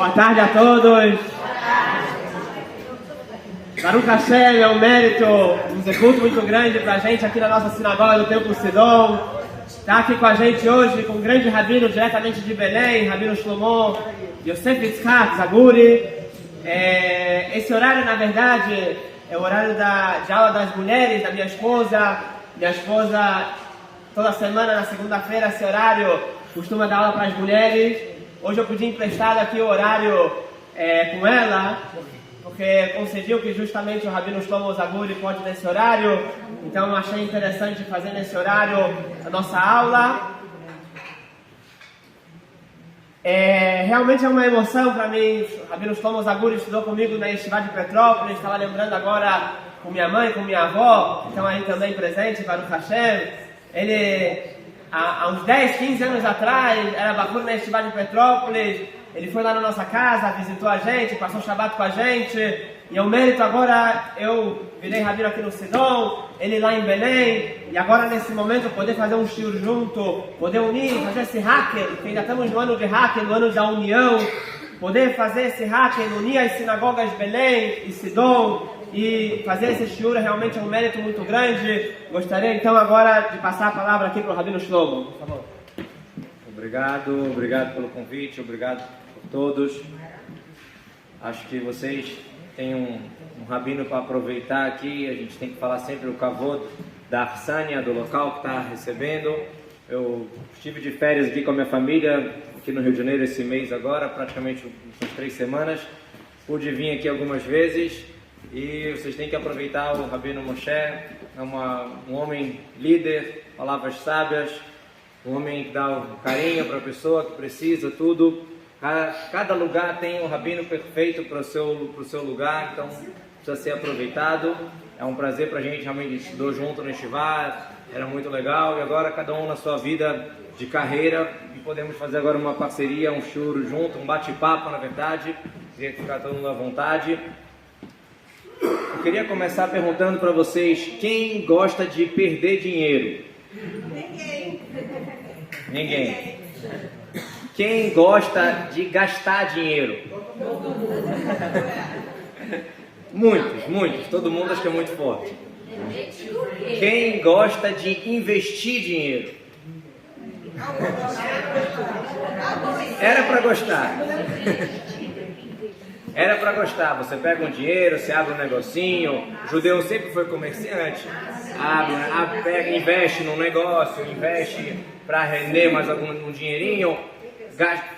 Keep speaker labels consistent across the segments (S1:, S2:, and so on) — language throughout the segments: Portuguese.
S1: Boa tarde a todos. Baruch Hashem é um mérito, um executo muito grande para a gente aqui na nossa sinagoga do Templo Sidom. Está aqui com a gente hoje com o grande rabino diretamente de Belém, Rabino Shlomo Yosef Yitzhak Zaguri. Esse horário, na verdade, é o horário de aula das mulheres, da minha esposa. Minha esposa, toda semana, na segunda-feira, esse horário costuma dar aula para as mulheres. Hoje eu pedi emprestado aqui o horário com ela, porque concediu que justamente o Rabino Shlomo Zaguri pode nesse horário. Então eu achei interessante fazer nesse horário a nossa aula. Realmente é uma emoção para mim. O Rabino Shlomo Zaguri estudou comigo na Yeshiva de Petrópolis. Estava lembrando agora com minha mãe, com minha avó, que estão aí também presentes, Baruch Hashem. Ele, há uns 10, 15 anos atrás, era bacana na Yeshiva de Petrópolis. Ele foi lá na nossa casa, visitou a gente, passou o Shabbat com a gente. E é um mérito agora, eu virei rabino aqui no Sidom, ele lá em Belém. E agora nesse momento poder fazer um shiur junto, poder unir, fazer esse hacker, que ainda estamos no ano de hacker, no ano da união. Poder fazer esse hacker, unir as sinagogas de Belém e Sidom e fazer esse shiur realmente é um mérito muito grande. Gostaria então agora de passar a palavra aqui para o Rabino Shlomo, por favor.
S2: Obrigado pelo convite, obrigado por todos. Acho que vocês têm um rabino para aproveitar aqui. A gente tem que falar sempre o kavod da Arsânia, do local que está recebendo. Eu estive de férias aqui com a minha família, aqui no Rio de Janeiro esse mês agora, praticamente umas 3 semanas. Pude vir aqui algumas vezes e vocês têm que aproveitar o Rabino Moshe. É um homem líder, palavras sábias, um homem que dá um carinho para a pessoa que precisa, tudo. Cada lugar tem um rabino perfeito para o seu lugar, então precisa ser aproveitado. É um prazer para a gente, realmente estudou junto no Yeshiva, era muito legal. E agora cada um na sua vida de carreira, e podemos fazer agora uma parceria, um shiur junto, um bate-papo na verdade, queria ficar todo mundo à vontade. Eu queria começar perguntando para vocês, quem gosta de perder dinheiro? Ninguém. Quem gosta de gastar dinheiro? Muitos. Todo mundo acha que é muito forte. Quem gosta de investir dinheiro? Era para gostar. Era para gostar. Você pega um dinheiro, você abre um negocinho. O judeu sempre foi comerciante. Pega, investe num negócio, investe para render mais algum dinheirinho.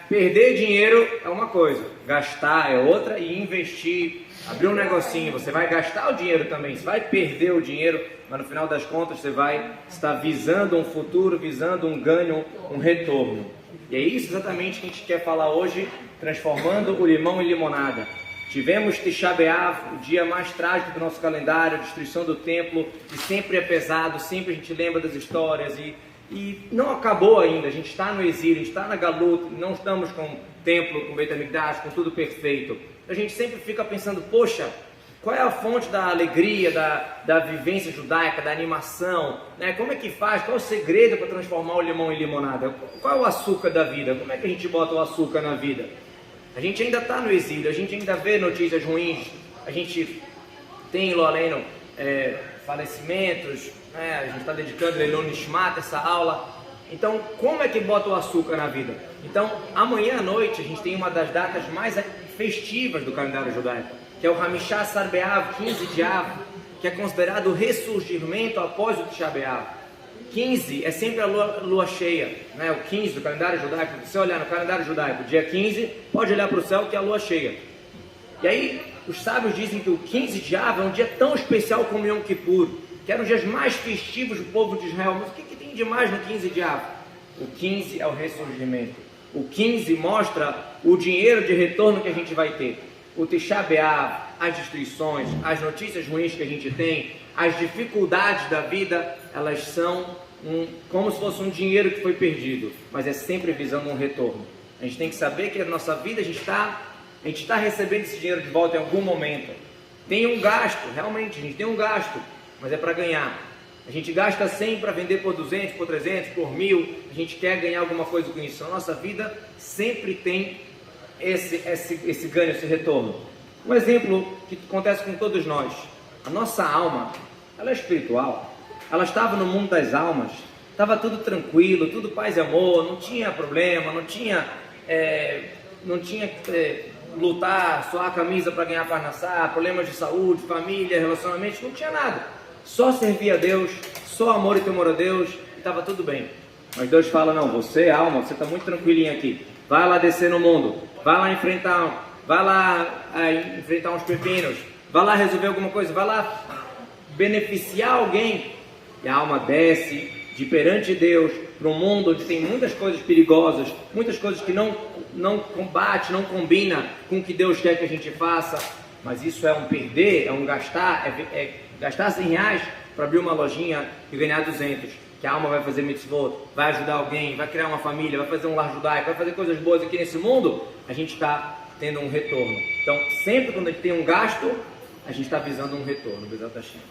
S2: Perder dinheiro é uma coisa, gastar é outra, e investir, abrir um negocinho, você vai gastar o dinheiro também, você vai perder o dinheiro, mas no final das contas você vai estar visando um futuro, visando um ganho, um retorno. E é isso exatamente que a gente quer falar hoje, transformando o limão em limonada. Tivemos Tisha B'Av, o dia mais trágico do nosso calendário, a destruição do templo, e sempre é pesado, sempre a gente lembra das histórias, e não acabou ainda, a gente está no exílio, a gente está na Galut, não estamos com o templo, com o Beit HaMikdash, com tudo perfeito. A gente sempre fica pensando, poxa, qual é a fonte da alegria, da vivência judaica, da animação, né? Como é que faz, qual é o segredo para transformar o limão em limonada? Qual é o açúcar da vida? Como é que a gente bota o açúcar na vida? A gente ainda está no exílio, a gente ainda vê notícias ruins, a gente tem, lo aleno, falecimentos, né? A gente está dedicando Leilon Nishmat, essa aula. Então, como é que bota o açúcar na vida? Então, amanhã à noite a gente tem uma das datas mais festivas do calendário judaico, que é o Hamishá Asar B'Av, 15 de Av, que é considerado o ressurgimento após o Tisha B'Av. 15 é sempre a lua cheia, né? O 15 do calendário judaico. Se você olhar no calendário judaico, dia 15, pode olhar para o céu que é a lua cheia. E aí, os sábios dizem que o 15 de Av é um dia tão especial como Yom Kippur, que eram os dias mais festivos do povo de Israel. Mas o que tem de mais no 15 de Av? O 15 é o ressurgimento. O 15 mostra o dinheiro de retorno que a gente vai ter. O Tisha B'Av, as destruições, as notícias ruins que a gente tem, as dificuldades da vida, elas são como se fosse um dinheiro que foi perdido, mas é sempre visando um retorno. A gente tem que saber que na nossa vida a gente está recebendo esse dinheiro de volta em algum momento. Tem um gasto, realmente, a gente tem um gasto, mas é para ganhar. A gente gasta 100 para vender por 200, por 300, por 1000, a gente quer ganhar alguma coisa com isso. A nossa vida sempre tem esse ganho, esse retorno? Um exemplo que acontece com todos nós. A nossa alma, ela é espiritual. Ela estava no mundo das almas. Estava tudo tranquilo, tudo paz e amor. Não tinha problema, não tinha lutar, suar a camisa para ganhar parnassá, problemas de saúde, família, relacionamentos. Não tinha nada. Só servia a Deus, só amor e temor a Deus. E estava tudo bem. Mas Deus fala, não, você, alma, você está muito tranquilinho aqui. Vai lá descer no mundo. Vai lá enfrentar uns pepinos. Vai lá resolver alguma coisa. Vai lá beneficiar alguém. E a alma desce de perante Deus para um mundo onde tem muitas coisas perigosas, muitas coisas que não combate, não combina com o que Deus quer que a gente faça. Mas isso é um perder, é um gastar, é gastar 100 reais para abrir uma lojinha e ganhar 200. Que a alma vai fazer mitzvot, vai ajudar alguém, vai criar uma família, vai fazer um lar judaico, vai fazer coisas boas aqui nesse mundo, a gente está tendo um retorno. Então, sempre quando a gente tem um gasto, a gente está visando um retorno. Bezat Hashem.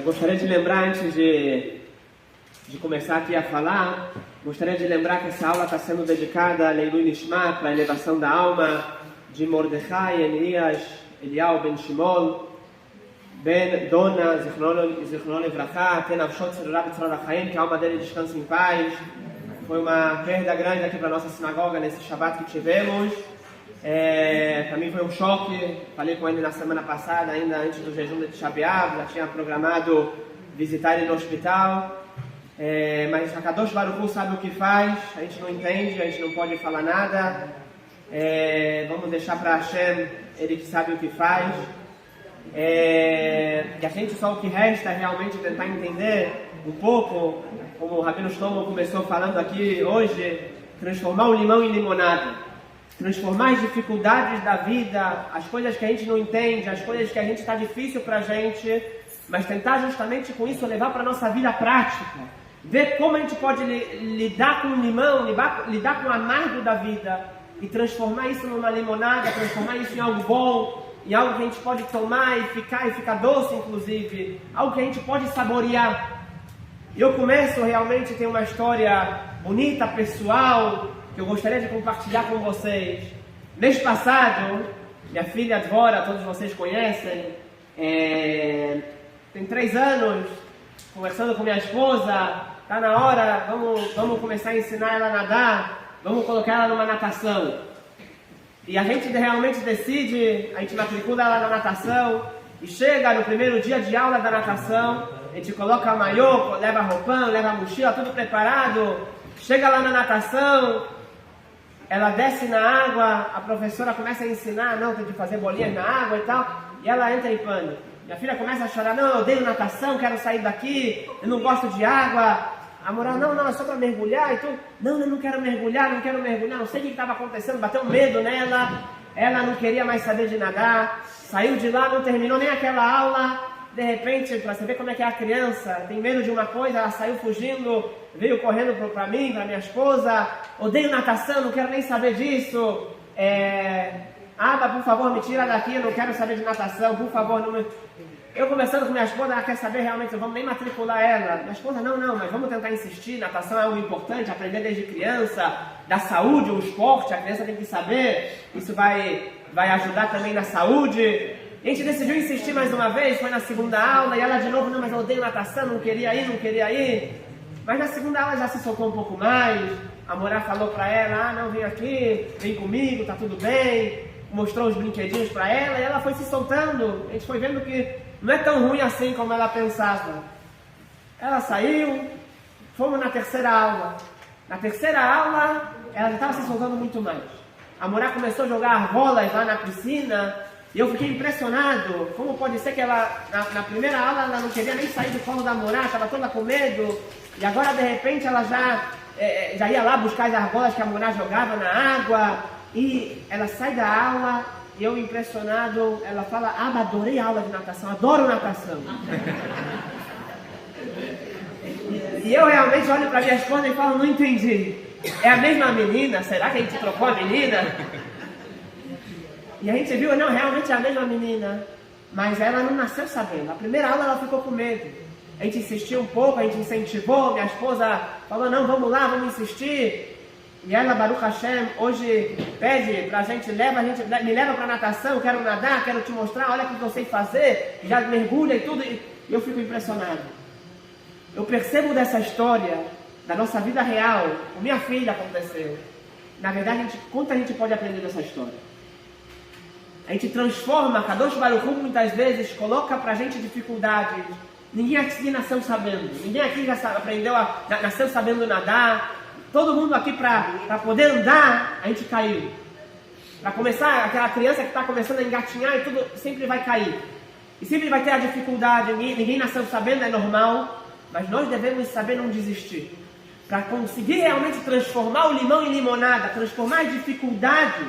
S1: Gostaria de lembrar, antes de começar aqui a falar, gostaria de lembrar que essa aula está sendo dedicada a Leilui Nishma, para a elevação da alma de Mordechai Eliyahu Ben Shimol, Ben Dona, Zichrono Levrachá, Tenavshot Serurá B'Tzorah Chaim, que a alma dele descansa em paz. Foi uma perda grande aqui para a nossa sinagoga nesse Shabbat que tivemos. Para mim foi um choque. Falei com ele na semana passada, ainda antes do jejum de Tisha B'Av, já tinha programado visitar ele no hospital. Mas a Kadosh Baruch Hu sabe o que faz, a gente não entende, a gente não pode falar nada. Vamos deixar para Hashem, ele que sabe o que faz. E a gente só o que resta é realmente tentar entender um pouco, como o Rabino Shlomo começou falando aqui hoje, transformar o limão em limonada, transformar as dificuldades da vida, as coisas que a gente não entende, as coisas que a gente está difícil para a gente, mas tentar justamente com isso levar para a nossa vida prática, ver como a gente pode lidar com o limão, lidar com o amargo da vida e transformar isso numa limonada, transformar isso em algo bom, em algo que a gente pode tomar e ficar doce, inclusive, algo que a gente pode saborear. Eu começo realmente, tem uma história bonita, pessoal, que eu gostaria de compartilhar com vocês. Mês passado, minha filha Dvora, todos vocês conhecem, tem 3 anos, conversando com minha esposa, tá na hora, vamos começar a ensinar ela a nadar, vamos colocar ela numa natação. E a gente realmente decide, a gente matricula ela na natação, e chega no primeiro dia de aula da natação, a gente coloca a maiô, leva a roupão, leva a mochila, tudo preparado, chega lá na natação, ela desce na água, a professora começa a ensinar, não, tem que fazer bolinhas na água e tal, e ela entra em pânico. Minha filha começa a chorar, não, eu odeio natação, quero sair daqui, eu não gosto de água. A moral, não, é só para mergulhar e tudo. Não, eu não quero mergulhar, não sei o que estava acontecendo, bateu medo nela, ela não queria mais saber de nadar, saiu de lá, não terminou nem aquela aula, de repente, para você ver como é que é a criança, tem medo de uma coisa, ela saiu fugindo, veio correndo para mim, para minha esposa, odeio natação, não quero nem saber disso, Aba, por favor, me tira daqui, eu não quero saber de natação, por favor, não me... Eu conversando com minha esposa, ela quer saber realmente, vamos nem matricular ela. Minha esposa, não, mas vamos tentar insistir, natação é algo importante, aprender desde criança, da saúde, o esporte, a criança tem que saber, isso vai ajudar também na saúde. E a gente decidiu insistir mais uma vez, foi na segunda aula, e ela de novo, não, mas eu odeio natação, não queria ir. Mas na segunda aula já se soltou um pouco mais, a Morá falou pra ela, não, vem aqui, vem comigo, tá tudo bem, mostrou os brinquedinhos pra ela, e ela foi se soltando, a gente foi vendo que não é tão ruim assim como ela pensava. Ela saiu, fomos na terceira aula. Na terceira aula, ela já estava se soltando muito mais. A Morá começou a jogar argolas lá na piscina, e eu fiquei impressionado. Como pode ser que ela, na primeira aula, ela não queria nem sair do colo da Morá, estava toda com medo, e agora de repente ela já ia lá buscar as argolas que a Morá jogava na água, e ela sai da aula, e eu impressionado, ela fala, adorei a aula de natação, adoro natação. E eu realmente olho para minha esposa e falo, não entendi. É a mesma menina? Será que a gente trocou a menina? E a gente viu, não, realmente é a mesma menina. Mas ela não nasceu sabendo. A primeira aula ela ficou com medo. A gente insistiu um pouco, a gente incentivou, minha esposa falou, não, vamos lá, vamos insistir. E ela, Baruch Hashem, hoje pede pra gente, me leva pra natação, quero nadar, quero te mostrar, olha o que eu sei fazer, já mergulha e tudo, e eu fico impressionado. Eu percebo dessa história, da nossa vida real, com minha filha aconteceu. Na verdade, quanto a gente pode aprender dessa história? A gente transforma, Kadosh Baruch Hu muitas vezes coloca pra gente dificuldades. Ninguém aqui nasceu sabendo, ninguém aqui já nasceu sabendo nadar. Todo mundo aqui para poder andar, a gente caiu. Para começar, aquela criança que está começando a engatinhar e tudo, sempre vai cair. E sempre vai ter a dificuldade, ninguém nasceu sabendo, é normal. Mas nós devemos saber não desistir. Para conseguir realmente transformar o limão em limonada, transformar as dificuldades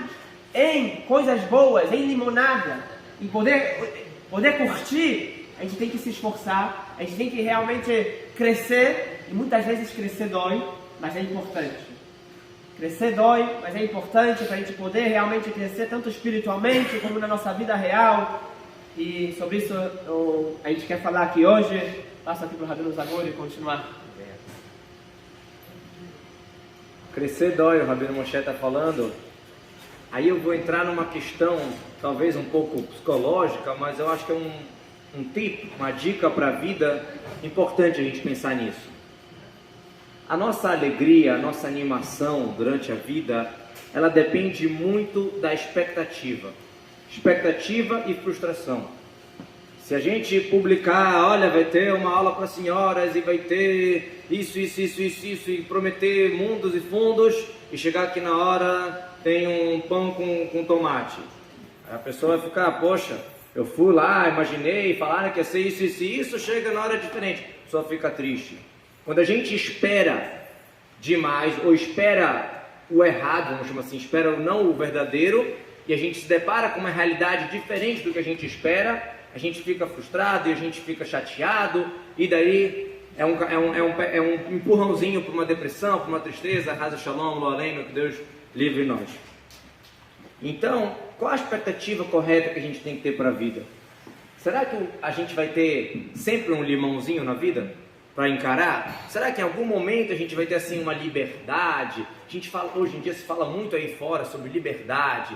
S1: em coisas boas, em limonada, e poder curtir, a gente tem que se esforçar, a gente tem que realmente crescer, e muitas vezes crescer dói, mas é importante. Crescer dói, mas é importante para a gente poder realmente crescer tanto espiritualmente como na nossa vida real. E sobre isso a gente quer falar aqui hoje. Passo aqui para o Rabino Zagor e continuar.
S2: Crescer dói, o Rabino Moshe está falando. Aí eu vou entrar numa questão, talvez um pouco psicológica, mas eu acho que é um tip, uma dica para a vida, importante a gente pensar nisso. A nossa alegria, a nossa animação durante a vida, ela depende muito da expectativa. Expectativa e frustração. Se a gente publicar, olha, vai ter uma aula para senhoras e vai ter isso, e prometer mundos e fundos, e chegar aqui na hora tem um pão com tomate. A pessoa vai ficar, poxa, eu fui lá, imaginei, falaram que ia ser isso, chega na hora diferente. A pessoa fica triste. Quando a gente espera demais, ou espera o errado, vamos chamar assim, espera não o verdadeiro, e a gente se depara com uma realidade diferente do que a gente espera, a gente fica frustrado e a gente fica chateado, e daí é um empurrãozinho para uma depressão, para uma tristeza, Haza Shalom, Lo Aleinu, que Deus livre nós. Então, qual a expectativa correta que a gente tem que ter para a vida? Será que a gente vai ter sempre um limãozinho na vida para encarar? Será que em algum momento a gente vai ter assim uma liberdade? A gente fala, hoje em dia se fala muito aí fora sobre liberdade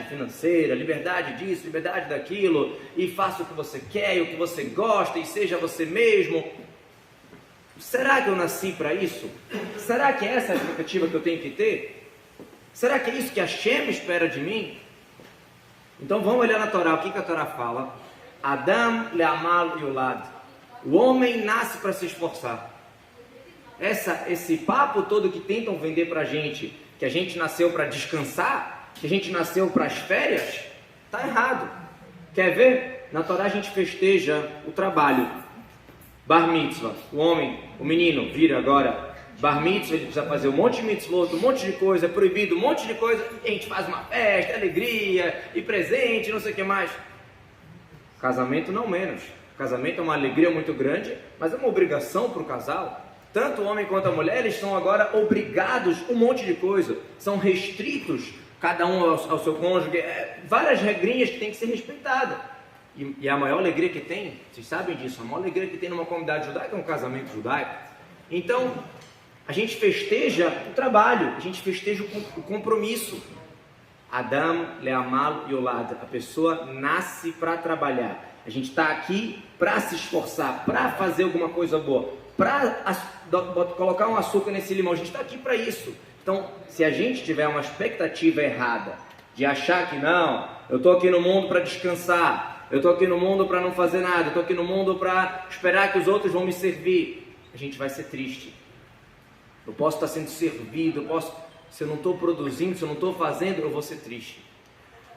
S2: financeira, liberdade disso, liberdade daquilo, e faça o que você quer, e o que você gosta, e seja você mesmo. Será que eu nasci para isso? Será que é essa a expectativa que eu tenho que ter? Será que é isso que a Hashem espera de mim? Então vamos olhar na Torá, o que a Torá fala? Adam le'amal yulad. O homem nasce para se esforçar. Esse papo todo que tentam vender para a gente, que a gente nasceu para descansar, que a gente nasceu para as férias, está errado. Quer ver? Na Torá a gente festeja o trabalho. Bar mitzvah, o homem, o menino, vira agora bar mitzvah, ele precisa fazer um monte de mitzvot, um monte de coisa, é proibido, um monte de coisa, e a gente faz uma festa, alegria, e presente, não sei o que mais. Casamento não menos. Casamento é uma alegria muito grande, mas é uma obrigação para o casal. Tanto o homem quanto a mulher, eles estão agora obrigados um monte de coisa. São restritos, cada um ao seu cônjuge, várias regrinhas que têm que ser respeitadas. E a maior alegria que tem, vocês sabem disso, a maior alegria que tem numa comunidade judaica é um casamento judaico. Então, a gente festeja o trabalho, a gente festeja o compromisso. Adam le'amal yolad, a pessoa nasce para trabalhar. A gente está aqui para se esforçar, para fazer alguma coisa boa, para colocar um açúcar nesse limão. A gente está aqui para isso. Então, se a gente tiver uma expectativa errada de achar que não, eu estou aqui no mundo para descansar, eu estou aqui no mundo para não fazer nada, eu estou aqui no mundo para esperar que os outros vão me servir, a gente vai ser triste. Eu posso estar sendo servido, se eu não estou produzindo, se eu não estou fazendo, eu vou ser triste.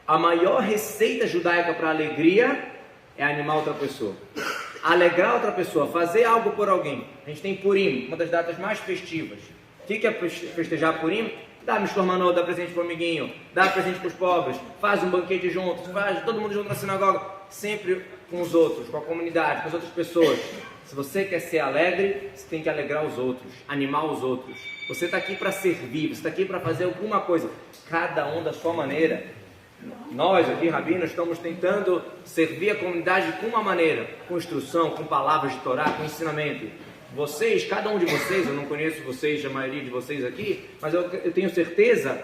S2: A maior receita judaica para alegria é animar outra pessoa, alegrar outra pessoa, fazer algo por alguém. A gente tem Purim, uma das datas mais festivas. O que é festejar Purim? Dá Mishkor Manot, dá presente para o amiguinho, dá presente para os pobres, faz um banquete juntos, faz todo mundo junto na sinagoga, sempre com os outros, com a comunidade, com as outras pessoas. Se você quer ser alegre, você tem que alegrar os outros, animar os outros. Você está aqui para servir, você está aqui para fazer alguma coisa, cada um da sua maneira. Nós aqui, rabinos, estamos tentando servir a comunidade com uma maneira, com instrução, com palavras de Torá, com ensinamento. Vocês, cada um de vocês, eu não conheço vocês, a maioria de vocês aqui, mas eu tenho certeza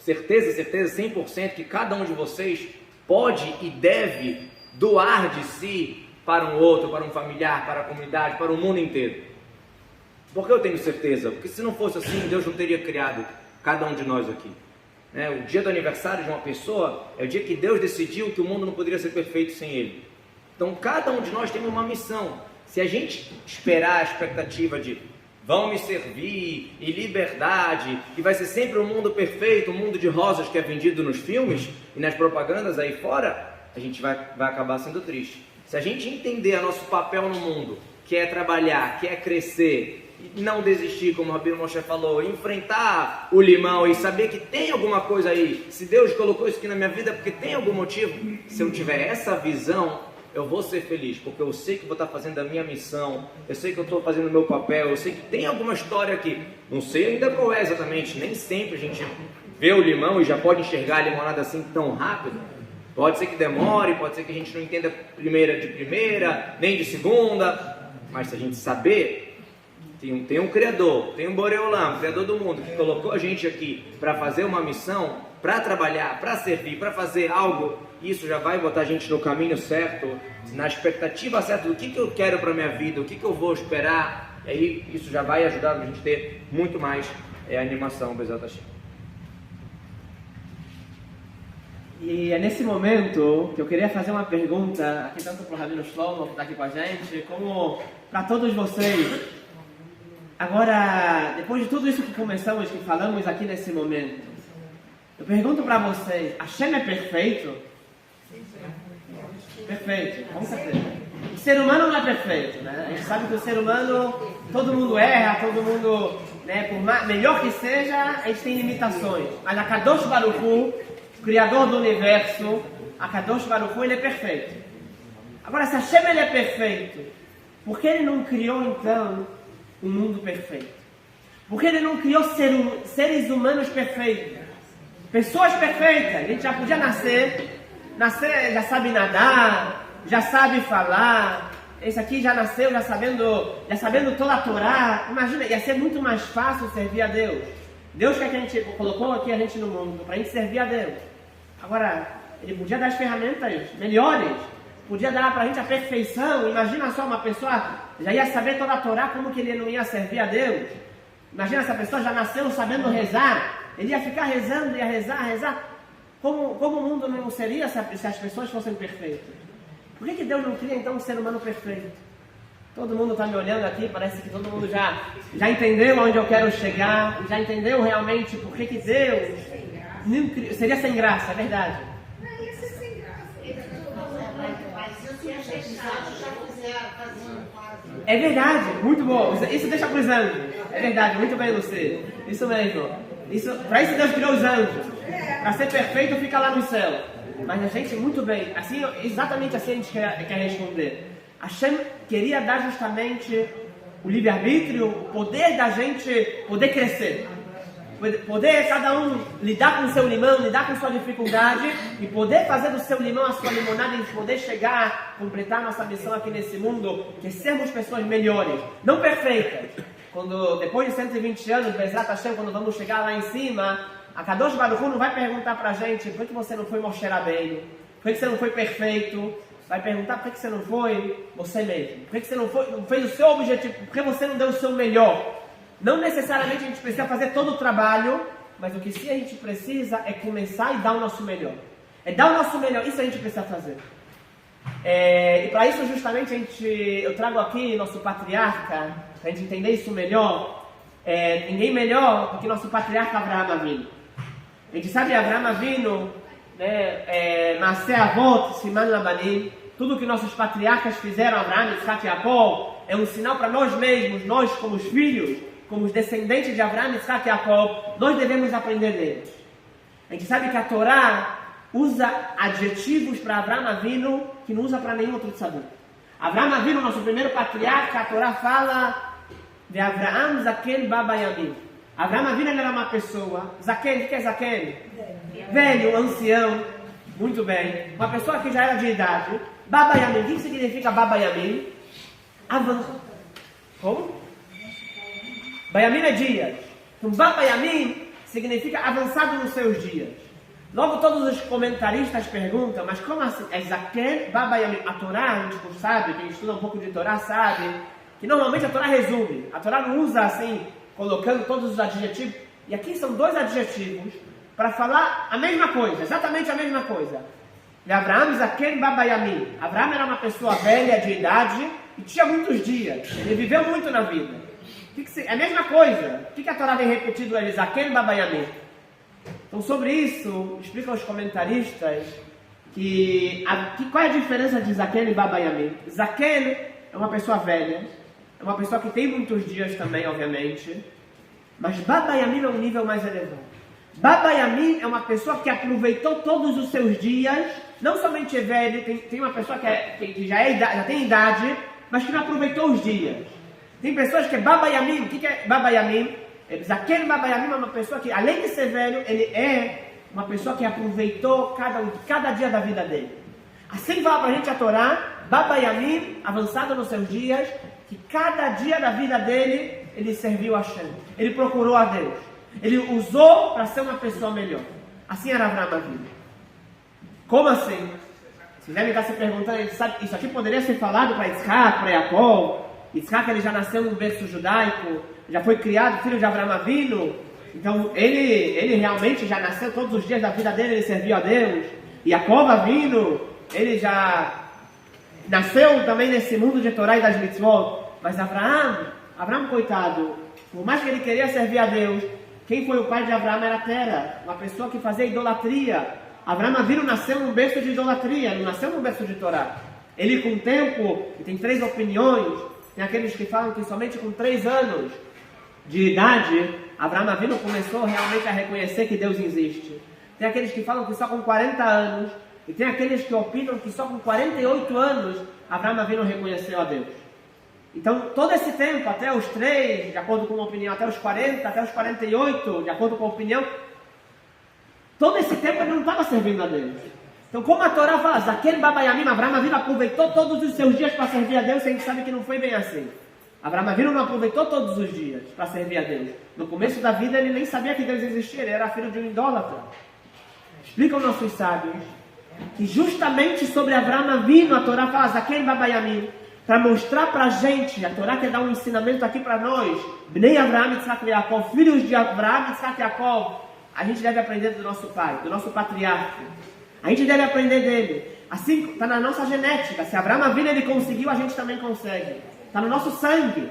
S2: 100% que cada um de vocês pode e deve doar de si para um outro, para um familiar, para a comunidade, para o mundo inteiro. Por que eu tenho certeza? Porque se não fosse assim, Deus não teria criado cada um de nós aqui. O dia do aniversário de uma pessoa é o dia que Deus decidiu que o mundo não poderia ser perfeito sem Ele. Então cada um de nós tem uma missão. Se a gente esperar a expectativa de vão me servir e liberdade, e vai ser sempre um mundo perfeito, um mundo de rosas que é vendido nos filmes e nas propagandas aí fora, a gente vai acabar sendo triste. Se a gente entender o nosso papel no mundo, que é trabalhar, que é crescer, e não desistir, como o Rabino Moshe falou, enfrentar o limão e saber que tem alguma coisa aí, se Deus colocou isso aqui na minha vida porque tem algum motivo, se eu tiver essa visão, eu vou ser feliz, porque eu sei que vou estar fazendo a minha missão, eu sei que eu estou fazendo o meu papel, eu sei que tem alguma história aqui, não sei ainda qual é exatamente, nem sempre a gente vê o limão e já pode enxergar a limonada assim tão rápido, pode ser que demore, pode ser que a gente não entenda de primeira, nem de segunda, mas se a gente saber, tem um Criador, tem um Boreolam, Criador do mundo, que colocou a gente aqui para fazer uma missão, para trabalhar, para servir, para fazer algo, isso já vai botar a gente no caminho certo, na expectativa certa do que eu quero para a minha vida, o que eu vou esperar, e aí isso já vai ajudar a gente a ter muito mais animação, Bezat Hashem.
S1: E é nesse momento que eu queria fazer uma pergunta, aqui tanto para o Rabino Shlomo, que está aqui com a gente, como para todos vocês. Agora, depois de tudo isso que começamos, que falamos aqui nesse momento, eu pergunto para vocês, Hashem é perfeito? Perfeito, com certeza. O ser humano não é perfeito, né? A gente sabe que o ser humano, todo mundo erra, todo mundo, por melhor que seja, a gente tem limitações. Mas a Kadosh Baruch Hu, o Criador do Universo, a Kadosh Baruch Hu, ele é perfeito. Agora, se Hashem ele é perfeito, por que ele não criou então um mundo perfeito? Por que ele não criou seres humanos perfeitos? Pessoas perfeitas. A gente já podia nascer já sabe nadar, já sabe falar. Esse aqui já nasceu já sabendo toda a Torá. Imagina, ia ser muito mais fácil servir a Deus. Deus quer que a gente colocou aqui a gente no mundo para a gente servir a Deus. Agora, ele podia dar as ferramentas melhores, podia dar para a gente a perfeição. Imagina só, uma pessoa já ia saber toda a Torá, como que ele não ia servir a Deus? Imagina, essa pessoa já nasceu sabendo rezar, ele ia ficar rezando, ia rezar. Como o mundo não seria se as pessoas fossem perfeitas? Por que Deus não cria então um ser humano perfeito? Todo mundo está me olhando aqui, parece que todo mundo já entendeu onde eu quero chegar, já entendeu realmente por que Deus não criou. Seria sem graça, é verdade.
S3: Não, ia ser sem graça. Mas eu tinha fechado, já fizeram, fazendo.
S1: É verdade, muito bom. Isso deixa para os anjos. É verdade, muito bem, Lucê. Isso mesmo. Para isso Deus criou os anjos. Para ser perfeito, fica lá no céu. Mas a gente, muito bem, assim, exatamente assim a gente quer responder. Hashem queria dar justamente o livre-arbítrio, o poder da gente poder crescer. Poder cada um lidar com o seu limão, lidar com sua dificuldade e poder fazer do seu limão a sua limonada e poder chegar, completar nossa missão aqui nesse mundo, que é sermos pessoas melhores, não perfeitas. Depois de 120 anos, Bezrat Hashem, quando vamos chegar lá em cima, a Kadosh Baruch Hu não vai perguntar pra gente por que você não foi Moshe Rabbeinu, por que você não foi perfeito, vai perguntar por que você não foi você mesmo, por que você não fez o seu objetivo, por que você não deu o seu melhor. Não necessariamente a gente precisa fazer todo o trabalho, mas o que sim a gente precisa é começar e dar o nosso melhor. É dar o nosso melhor, isso a gente precisa fazer. E para isso justamente eu trago aqui nosso patriarca, para a gente entender isso melhor. Ninguém melhor do que nosso patriarca Avraham Avinu. A gente sabe Avraham Avinu, Maaseh Avot, Siman Labanim, tudo que nossos patriarcas fizeram, Avraham, Yitzhak e Jacob, é um sinal para nós mesmos, nós como os filhos, como os descendentes de Avraham, Yitzhak e Jacob, nós devemos aprender deles. A gente sabe que a Torá usa adjetivos para Avraham Avinu que não usa para nenhum outro tzaduk. Avraham Avinu, nosso primeiro patriarca, a Torá fala de Avraham Zaken Baba Yamim. Avraham Avinu era uma pessoa, Zaken, o que é Zaken? Velho, ancião. Muito bem. Uma pessoa que já era de idade. Baba Yamin. O que significa Baba Yamin? Avança. Como? Bayamin é dias. Então, Baba Yamin significa avançado nos seus dias. Logo, todos os comentaristas perguntam, mas como assim? É Zaken, Baba Yamin? A Torá, a gente sabe, quem estuda um pouco de Torá sabe, que normalmente a Torá resume. A Torá não usa assim, colocando todos os adjetivos. E aqui são 2 adjetivos para falar a mesma coisa, exatamente a mesma coisa. E Abraham, Zaken, Baba Yamin. Abraham era uma pessoa velha de idade e tinha muitos dias. Ele viveu muito na vida. É a mesma coisa. O que a Torá vem repetindo ali? Zaken, Baba Yamin. Então, sobre isso, explicam os comentaristas qual é a diferença de Zaken e Baba Yamin. Zaken é uma pessoa velha, é uma pessoa que tem muitos dias também, obviamente, mas Baba Yamin é um nível mais elevado. Baba Yamin é uma pessoa que aproveitou todos os seus dias, não somente é velho, tem uma pessoa que já tem idade, mas que não aproveitou os dias. Tem pessoas que é Baba Yamin. O que é Baba Yamin? Zaken Baba Yamin é uma pessoa que, além de ser velho, ele é uma pessoa que aproveitou cada dia da vida dele. Assim fala pra gente a Torá, Baba Yamin, avançado nos seus dias, que cada dia da vida dele, ele serviu a Hashem. Ele procurou a Deus. Ele usou para ser uma pessoa melhor. Assim era Avraham Avinu. Como assim? Vocês devem estar se perguntando, isso aqui poderia ser falado para Yitzhak, para Jacob? Yitzhak, ele já nasceu num berço judaico, já foi criado filho de Avraham Avinu, então ele realmente já nasceu todos os dias da vida dele, ele serviu a Deus. E Jacob Avinu, ele já nasceu também nesse mundo de Torá e das mitzvot. Mas Avraham, coitado, por mais que ele queria servir a Deus, quem foi o pai de Avraham era Tera, uma pessoa que fazia idolatria. Avraham Avinu nasceu num berço de idolatria, não nasceu num berço de Torá. Ele, com o tempo, tem 3 opiniões. Tem aqueles que falam que somente com 3 anos de idade, Avraham Avinu começou realmente a reconhecer que Deus existe. Tem aqueles que falam que só com 40 anos, e tem aqueles que opinam que só com 48 anos, Avraham Avinu reconheceu a Deus. Então, todo esse tempo, até os 3, de acordo com uma opinião, até os 40, até os 48, de acordo com a opinião, todo esse tempo ele não estava servindo a Deus. Então, como a Torá fala, Zaken Baba Yamin, Avraham Avinu aproveitou todos os seus dias para servir a Deus, a gente sabe que não foi bem assim. Avraham Avinu não aproveitou todos os dias para servir a Deus. No começo da vida ele nem sabia que Deus existia, ele era filho de um idólatra. Explicam nossos sábios que justamente sobre Avraham Avinu a Torá fala Zaken Baba Yamin, para mostrar para a gente, a Torá quer dar um ensinamento aqui para nós, Bnei Avraham, Yitzhak e Yaakov, filhos de Avraham, Yitzhak e Yaakov, a gente deve aprender do nosso pai, do nosso patriarca. A gente deve aprender dele. Assim, está na nossa genética. Se Avraham Avinu ele conseguiu, a gente também consegue. Está no nosso sangue.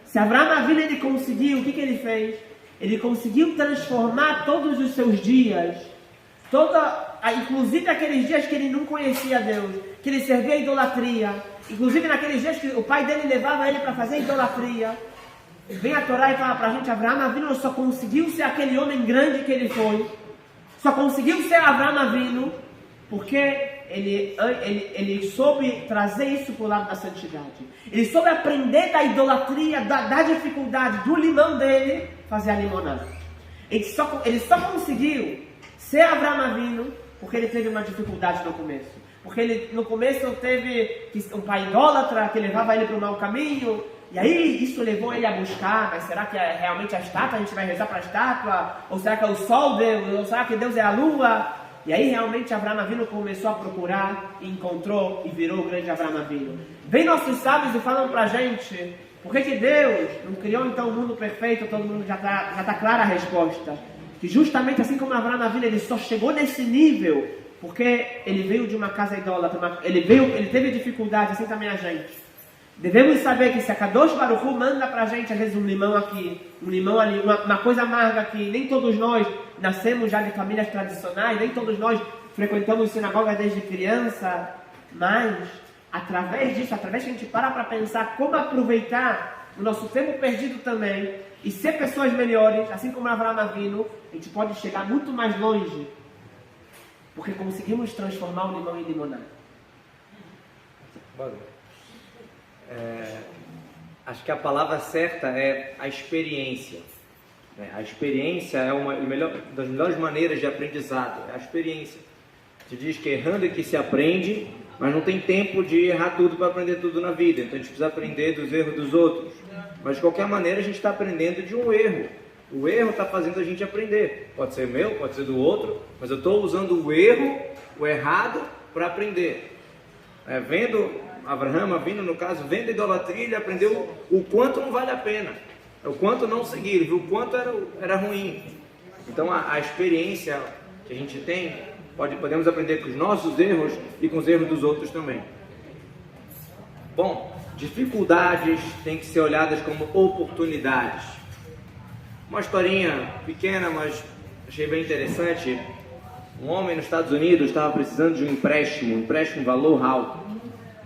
S1: Se Avraham Avinu ele conseguiu, o que ele fez? Ele conseguiu transformar todos os seus dias, inclusive aqueles dias que ele não conhecia Deus, que ele servia a idolatria, inclusive naqueles dias que o pai dele levava ele para fazer idolatria. Vem a Torá e fala para a gente, Avraham Avinu só conseguiu ser aquele homem grande que ele foi, só conseguiu ser Avraham Avinu porque ele soube trazer isso para o lado da santidade. Ele soube aprender da idolatria, da dificuldade, do limão dele, fazer a limonada. Ele só conseguiu ser Avraham Avinu porque ele teve uma dificuldade no começo. Porque ele no começo teve um pai idólatra que levava ele para o mau caminho. E aí isso levou ele a buscar, mas será que é realmente a estátua? A gente vai rezar para a estátua? Ou será que é o sol Deus? Ou será que Deus é a lua? E aí realmente Avraham Avinu começou a procurar, e encontrou e virou o grande Avraham Avinu. Vem nossos sábios e falam para a gente, por que Deus não criou então um mundo perfeito? Todo mundo já tá clara a resposta. Que justamente assim como Avraham Avinu, ele só chegou nesse nível porque ele veio de uma casa idólatra, ele teve dificuldade, assim também a gente. Devemos saber que se a Kadosh Baruch Hu manda pra gente, às vezes, um limão aqui, um limão ali, uma coisa amarga aqui, nem todos nós nascemos já de famílias tradicionais, nem todos nós frequentamos sinagoga desde criança, mas através disso, através que a gente para pensar como aproveitar o nosso tempo perdido também e ser pessoas melhores, assim como Avraham Avinu, a gente pode chegar muito mais longe, porque conseguimos transformar o limão em limonada.
S2: Acho que a palavra certa é a experiência. A experiência é uma das melhores maneiras de aprendizado, é a experiência. te diz que errando é que se aprende, mas não tem tempo de errar tudo para aprender tudo na vida. Então a gente precisa aprender dos erros dos outros. Mas de qualquer maneira a gente está aprendendo de um erro. O erro está fazendo a gente aprender. Pode ser meu, pode ser do outro, mas eu estou usando o erro, o errado, para aprender. Vendo Abraham, vindo no caso, vendo a idolatria, ele aprendeu o quanto não vale a pena, o quanto não seguir, ele viu o quanto era ruim. Então a experiência que a gente tem, podemos aprender com os nossos erros e com os erros dos outros também. Bom, dificuldades têm que ser olhadas como oportunidades. Uma historinha pequena, mas achei bem interessante. Um homem nos Estados Unidos estava precisando de um empréstimo valor alto.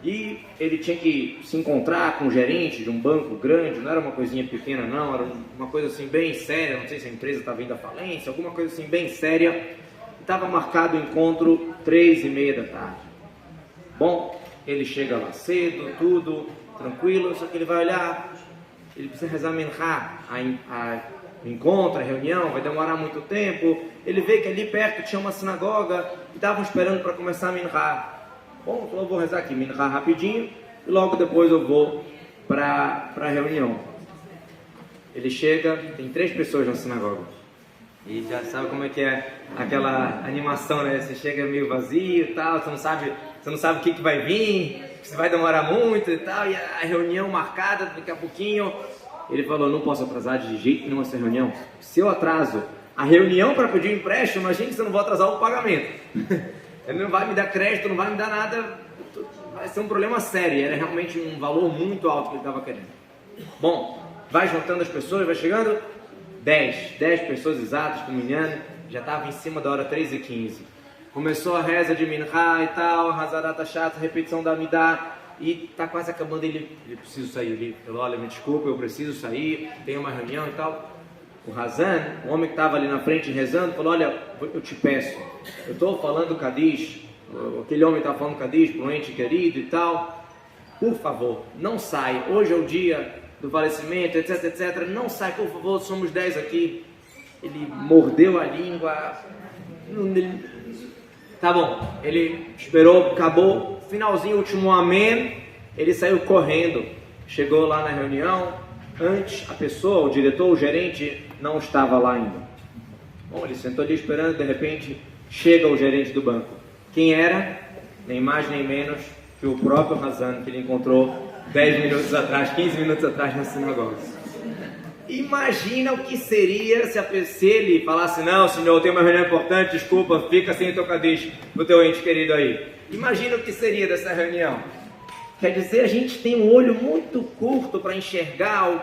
S2: E ele tinha que se encontrar com o gerente de um banco grande, não era uma coisinha pequena não, era uma coisa assim bem séria, não sei se a empresa estava indo à falência, alguma coisa assim bem séria. Estava marcado o encontro 3:30 da tarde. Bom, ele chega lá cedo, tudo tranquilo, só que ele vai olhar, ele precisa rezar Minhá, encontro, a reunião, vai demorar muito tempo. Ele vê que ali perto tinha uma sinagoga e estavam esperando para começar a Minhá. Bom, então eu vou rezar aqui Minhá rapidinho e logo depois eu vou para a reunião. Ele chega, tem 3 pessoas na sinagoga e já sabe como é que é aquela animação, né? Você chega meio vazio e tal, você não sabe o que vai vir, se vai demorar muito e tal, e a reunião marcada daqui a pouquinho. Ele falou, não posso atrasar de jeito nenhum essa reunião. Se eu atraso a reunião para pedir um empréstimo, imagine que eu não vou atrasar o pagamento. Ele não vai me dar crédito, não vai me dar nada, vai ser um problema sério. Era realmente um valor muito alto que ele estava querendo. Bom, vai juntando as pessoas, vai chegando 10 pessoas exatas com o minyan, já estava em cima da hora 3:15. Começou a reza de Minhá e tal, Hazarat Hashat, repetição da Amidah, e está quase acabando. Ele precisa sair. Ele falou, olha, me desculpa, eu preciso sair, tem uma reunião e tal. O Hazan, o homem que estava ali na frente rezando, falou, olha, eu te peço, eu estou falando Kadish, aquele homem está falando Kadish para um ente querido e tal, por favor, não sai, hoje é o dia do falecimento, etc, etc, não sai, por favor, somos 10 aqui. Ele mordeu a língua, tá bom, ele esperou, acabou, finalzinho, último amém, ele saiu correndo, chegou lá na reunião. Antes, a pessoa, o diretor, o gerente, não estava lá ainda. Bom, ele sentou ali esperando, de repente, chega o gerente do banco. Quem era? Nem mais nem menos que o próprio Hazan, que ele encontrou 10 minutos atrás, 15 minutos atrás na sinagoga. Imagina o que seria se ele falasse, não, senhor, eu tenho uma reunião importante, desculpa, fica sem o teu Kadish pro teu ente querido aí. Imagina o que seria dessa reunião. Quer dizer, a gente tem um olho muito curto para enxergar o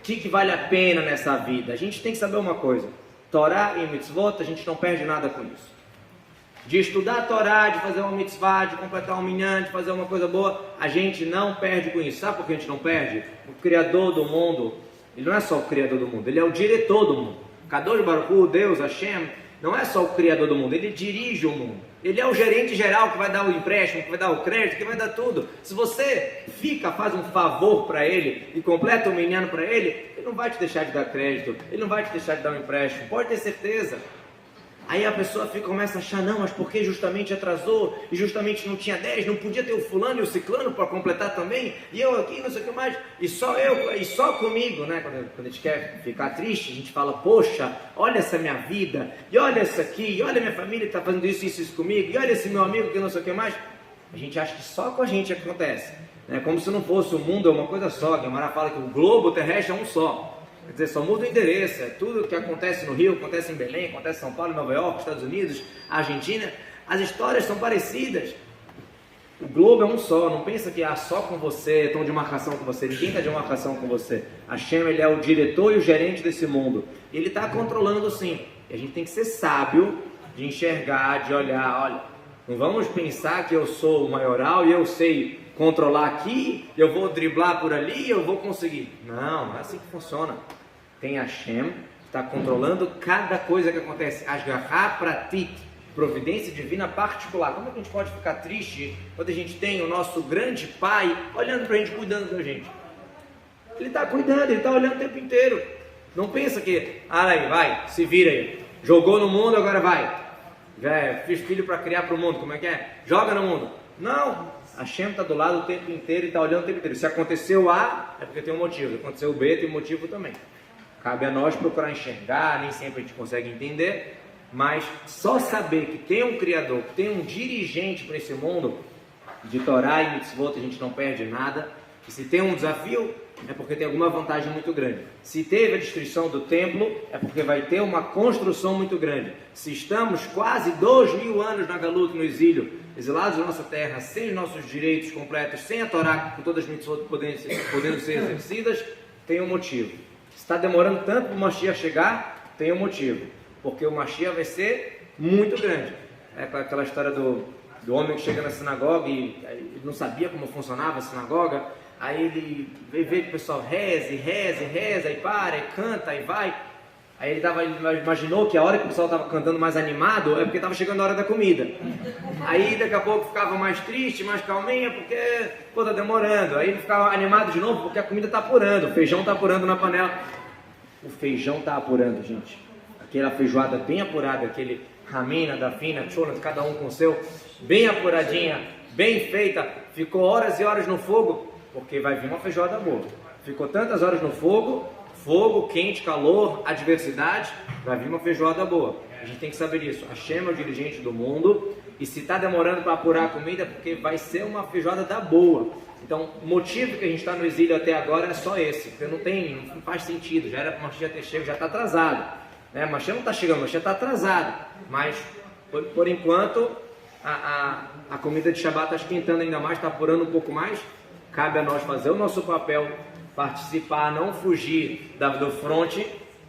S2: que vale a pena nessa vida. A gente tem que saber uma coisa, Torá e mitzvot, a gente não perde nada com isso. De estudar a Torá, de fazer uma mitzvah, de completar um minyan, de fazer uma coisa boa, a gente não perde com isso. Sabe por que a gente não perde? O Criador do mundo, ele não é só o Criador do mundo, ele é o diretor do mundo. Kadosh Baruch Hu, Deus, Hashem, não é só o Criador do mundo, ele dirige o mundo. Ele é o gerente geral que vai dar o empréstimo, que vai dar o crédito, que vai dar tudo. Se você faz um favor para ele e completa o minyan para ele, ele não vai te deixar de dar crédito, ele não vai te deixar de dar um empréstimo, pode ter certeza. Aí a pessoa começa a achar, não, mas por que justamente atrasou, e justamente não tinha 10, não podia ter o fulano e o ciclano para completar também, e eu aqui, não sei o que mais, e só eu, e só comigo, né? Quando a gente quer ficar triste, a gente fala, poxa, olha essa minha vida, e olha essa aqui, e olha minha família que está fazendo isso comigo, e olha esse meu amigo que não sei o que mais. A gente acha que só com a gente acontece, né? Como se não fosse o mundo é uma coisa só. Guimarães fala que o globo terrestre é um só. Quer dizer, só muda o endereço, é tudo que acontece no Rio, acontece em Belém, acontece em São Paulo, Nova York, Estados Unidos, Argentina, as histórias são parecidas. O globo é um só, não pensa que só com você, estão de marcação com você, ninguém está de marcação com você. Hashem, ele é o diretor e o gerente desse mundo, ele está controlando sim, e a gente tem que ser sábio de enxergar, de olhar, olha, não vamos pensar que eu sou o maioral e eu sei controlar aqui, eu vou driblar por ali, eu vou conseguir. Não é assim que funciona. Tem Hashem, que está controlando cada coisa que acontece. Ashgaha pratit, providência divina particular. Como é que a gente pode ficar triste quando a gente tem o nosso grande Pai olhando para a gente, cuidando da gente? Ele está cuidando, ele está olhando o tempo inteiro. Não pensa que, aí, vai, se vira aí. Jogou no mundo, agora vai. Fiz filho para criar para o mundo, como é que é? Joga no mundo. Não, Hashem está do lado o tempo inteiro e está olhando o tempo inteiro. Se aconteceu A, é porque tem um motivo. Se aconteceu B, tem um motivo também. Cabe a nós procurar enxergar, nem sempre a gente consegue entender, mas só saber que tem um Criador, que tem um dirigente para esse mundo, de Torá e Mitzvot a gente não perde nada. E se tem um desafio, é porque tem alguma vantagem muito grande. Se teve a destruição do templo, é porque vai ter uma construção muito grande. Se estamos quase 2000 anos na Galut, no exílio, exilados da nossa terra, sem os nossos direitos completos, sem a Torá, com todas as mitzvot podendo ser exercidas, tem um motivo. Se está demorando tanto para o Mashiach chegar, tem um motivo. Porque o Mashiach vai ser muito grande. É aquela história do homem que chega na sinagoga e ele não sabia como funcionava a sinagoga. Aí ele vê que o pessoal reza, e para, e canta, e vai. Aí ele imaginou que a hora que o pessoal estava cantando mais animado é porque estava chegando a hora da comida. Aí daqui a pouco ficava mais triste, mais calminha, porque está demorando. Aí ele ficava animado de novo porque a comida está apurando, o feijão está apurando na panela. O feijão está apurando, gente. Aquela feijoada bem apurada, aquele ramina, da fina, chola, cada um com o seu, bem apuradinha, bem feita, ficou horas e horas no fogo, porque vai vir uma feijoada boa. Ficou tantas horas no fogo, quente, calor, adversidade, vai vir uma feijoada boa. A gente tem que saber isso. Hashem é o dirigente do mundo, e se está demorando para apurar a comida, é porque vai ser uma feijoada da boa. Então, o motivo que a gente está no exílio até agora é só esse, porque não faz sentido, já era para o Mashiach ter chego, já está atrasado. Né? Mashiach não está chegando, Mashiach está atrasado, mas por enquanto a comida de Shabbat está esquentando ainda mais, está apurando um pouco mais. Cabe a nós fazer o nosso papel, participar, não fugir do fronte,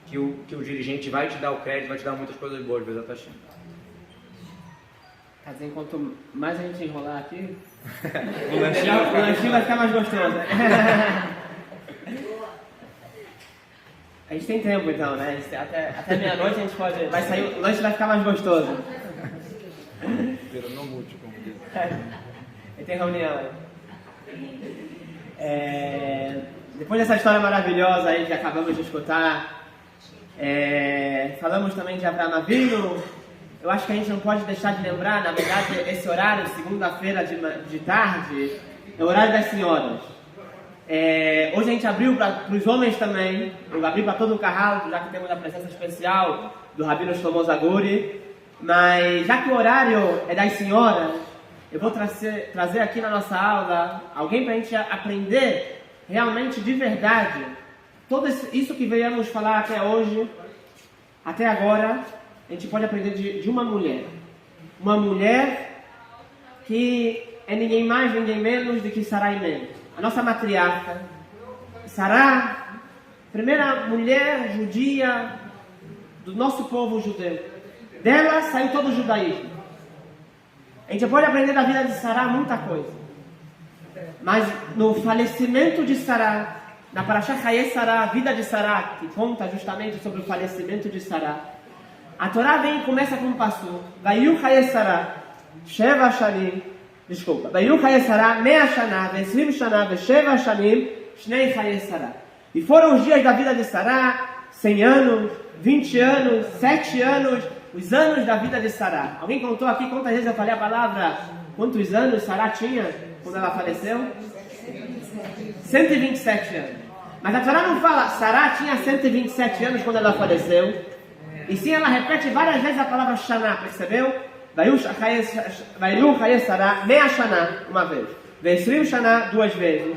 S2: que o dirigente vai te dar o crédito, vai te dar muitas coisas boas, Bezat Hashem.
S1: Quer dizer, quanto mais a gente enrolar aqui,
S2: o
S1: lanchinho vai ficar mais gostoso. A gente tem tempo então, né? Até meia-noite a gente pode. Vai sair, o lanche vai ficar mais gostoso.
S2: Não mude, como diz.
S1: E tem reunião aí. Depois dessa história maravilhosa aí que acabamos de escutar, falamos também de Avraham Avinu. Eu acho que a gente não pode deixar de lembrar, na verdade, esse horário, segunda-feira de tarde, é o horário das senhoras. Hoje a gente abriu para os homens também, eu abri para todo o carral, já que temos a presença especial do Rabino Shlomo Zaguri, mas já que o horário é das senhoras, eu vou trazer aqui na nossa aula alguém para a gente aprender realmente de verdade tudo isso que viemos falar até hoje, até agora. A gente pode aprender de uma mulher que é ninguém mais, ninguém menos do que Sará Imenu, a nossa matriarca. Sará, primeira mulher judia do nosso povo judeu. Dela saiu todo o judaísmo. A gente pode aprender da vida de Sará muita coisa. Mas no falecimento de Sará, na Parashá Chayei Sará, a vida de Sará, que conta justamente sobre o falecimento de Sará, a Torá vem e começa com um passo. Vayu Chayei Sará, Sheva Shanim, desculpa. Vayu Chayei Sará, Mea Shana, Vesrim Shana, Vesheva Shanim, Shnei Chayei Sará. E foram os dias da vida de Sará, 100 anos, 20 anos, 7 anos, os anos da vida de Sará. Alguém contou aqui quantas vezes eu falei a palavra, quantos anos Sará tinha quando ela faleceu? 127 anos. Mas a Torá não fala, Sará tinha 127 anos quando ela faleceu. E sim, ela repete várias vezes a palavra Shana, percebeu? Vayu Chayei Sará, Mea Shana, uma vez. Vesrim Shana, 2 vezes.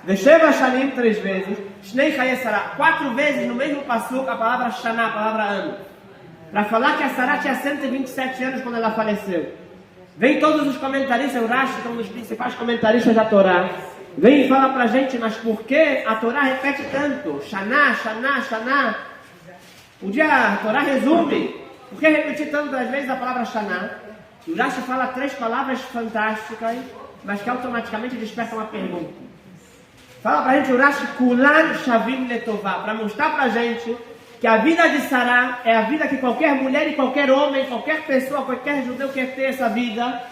S1: Vesheva Shanim, 3 vezes. Shnei Chayei Sará, 4 vezes no mesmo passuco a palavra Shana, a palavra ano. Para falar que a Sará tinha 127 anos quando ela faleceu. Vem todos os comentaristas, o Rashi, que é um dos principais comentaristas da Torá, vem e fala pra gente, mas por que a Torá repete tanto? Shana, Shana, Shana. Um dia a Torá resume, por que repetir tantas vezes a palavra Shana? O Rashi fala 3 palavras fantásticas, mas que automaticamente despertam uma pergunta. Fala pra gente o Rashi, Kulan Shavim Letová, para mostrar pra gente que a vida de Sará é a vida que qualquer mulher e qualquer homem, qualquer pessoa, qualquer judeu quer ter essa vida.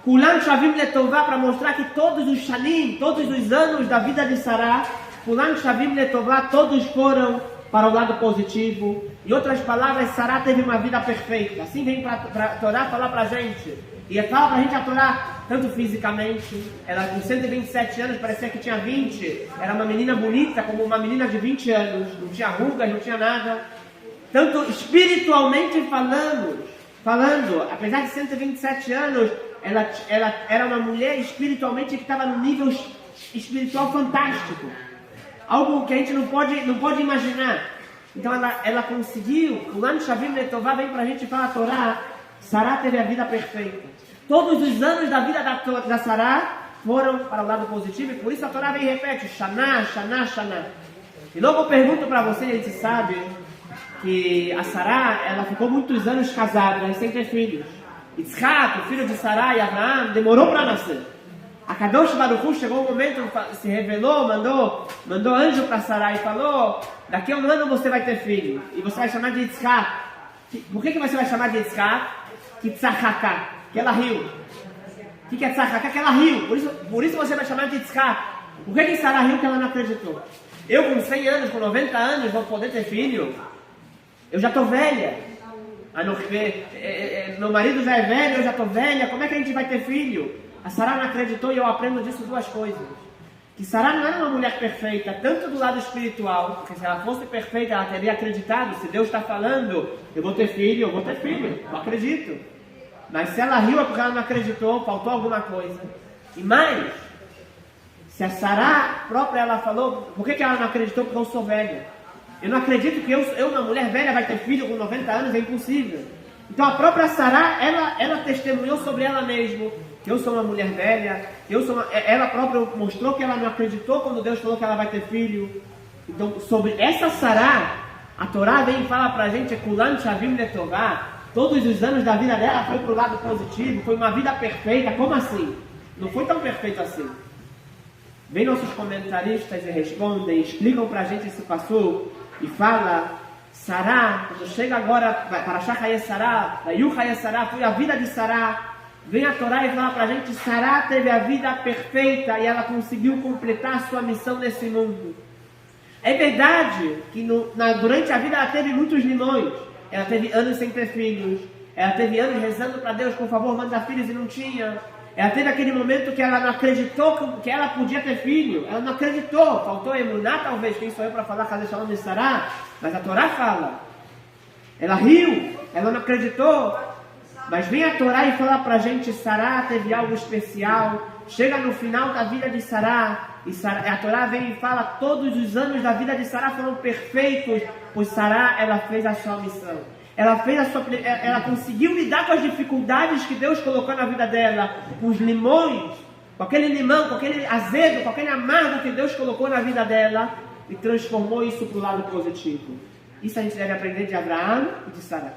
S1: Kulan Shavim Letová, para mostrar que todos os shanim, todos os anos da vida de Sará, Kulan Shavim Letová, todos foram para o lado positivo. Em outras palavras, Sará teve uma vida perfeita. Assim vem para a Torá falar para a gente. E fala para a gente a Torá, tanto fisicamente, ela com 127 anos, parecia que tinha 20, era uma menina bonita, como uma menina de 20 anos, não tinha rugas, não tinha nada. Tanto espiritualmente falando, apesar de 127 anos, ela era uma mulher espiritualmente que estava num nível espiritual fantástico. Algo que a gente não pode imaginar. Então ela conseguiu, o Lan Shavim Letová vem para a gente falar a Torá, Sará teve a vida perfeita. Todos os anos da vida da Sará foram para o lado positivo, e por isso a Torá vem e repete, Shaná, Shaná, Shaná. E logo eu pergunto para você, a gente sabe que a Sará, ela ficou muitos anos casada, sem ter filhos. Yitzhak, o filho de Sará e Abraão, demorou para nascer. A Kadosh Baruch Hu chegou um momento, se revelou, mandou anjo para Sará e falou, daqui a um ano você vai ter filho, e você vai chamar de Yitzhak. Por que você vai chamar de Yitzhak? Que Tzachaka, que ela riu. O que é Tzachaka? Que ela riu. Por isso você vai chamar de Yitzhak. Por que Sará riu? Que ela não acreditou. Eu com 100 anos, com 90 anos, vou poder ter filho? Eu já estou velha. Meu marido já é velho, eu já estou velha. Como é que a gente vai ter filho? A Sará não acreditou, e eu aprendo disso duas coisas. Que Sará não era uma mulher perfeita, tanto do lado espiritual, porque se ela fosse perfeita, ela teria acreditado. Se Deus está falando, eu vou ter filho, eu acredito. Mas se ela riu é porque ela não acreditou, faltou alguma coisa. E mais, se a Sará própria ela falou, por que ela não acreditou? Porque eu sou velha. Eu não acredito que eu uma mulher velha, vai ter filho com 90 anos, é impossível. Então a própria Sará, ela testemunhou sobre ela mesma, que eu sou uma mulher velha, ela própria mostrou que ela não acreditou quando Deus falou que ela vai ter filho. Então sobre essa Sará, a Torá vem e fala pra gente, Kulan Shavim Letová, todos os anos da vida dela foi pro lado positivo, foi uma vida perfeita. Como assim? Não foi tão perfeito assim. Vem nossos comentaristas e respondem, explicam pra gente esse passo e fala, Sará, quando chega agora para Shachai Sará, Yuchai Sará, foi a vida de Sará. Vem a Torá e fala pra gente, Sará teve a vida perfeita e ela conseguiu completar a sua missão nesse mundo. É verdade que durante a vida ela teve muitos limões. Ela teve anos sem ter filhos. Ela teve anos rezando para Deus, por favor, manda filhos, e não tinha. Ela teve aquele momento que ela não acreditou que ela podia ter filho. Ela não acreditou. Faltou emuná, talvez. Quem sou eu para falar Chazé Shalom de Sará? Mas a Torá fala. Ela riu. Ela não acreditou. Mas vem a Torá e fala pra gente, Sará teve algo especial. Chega no final da vida de Sará. E a Torá vem e fala, todos os anos da vida de Sará foram perfeitos. Pois Sará, ela fez a sua missão. Ela conseguiu lidar com as dificuldades que Deus colocou na vida dela, com os limões, com aquele limão, com aquele azedo, com aquele amargo que Deus colocou na vida dela, e transformou isso para o lado positivo. Isso a gente deve aprender de Abraão e de Sará.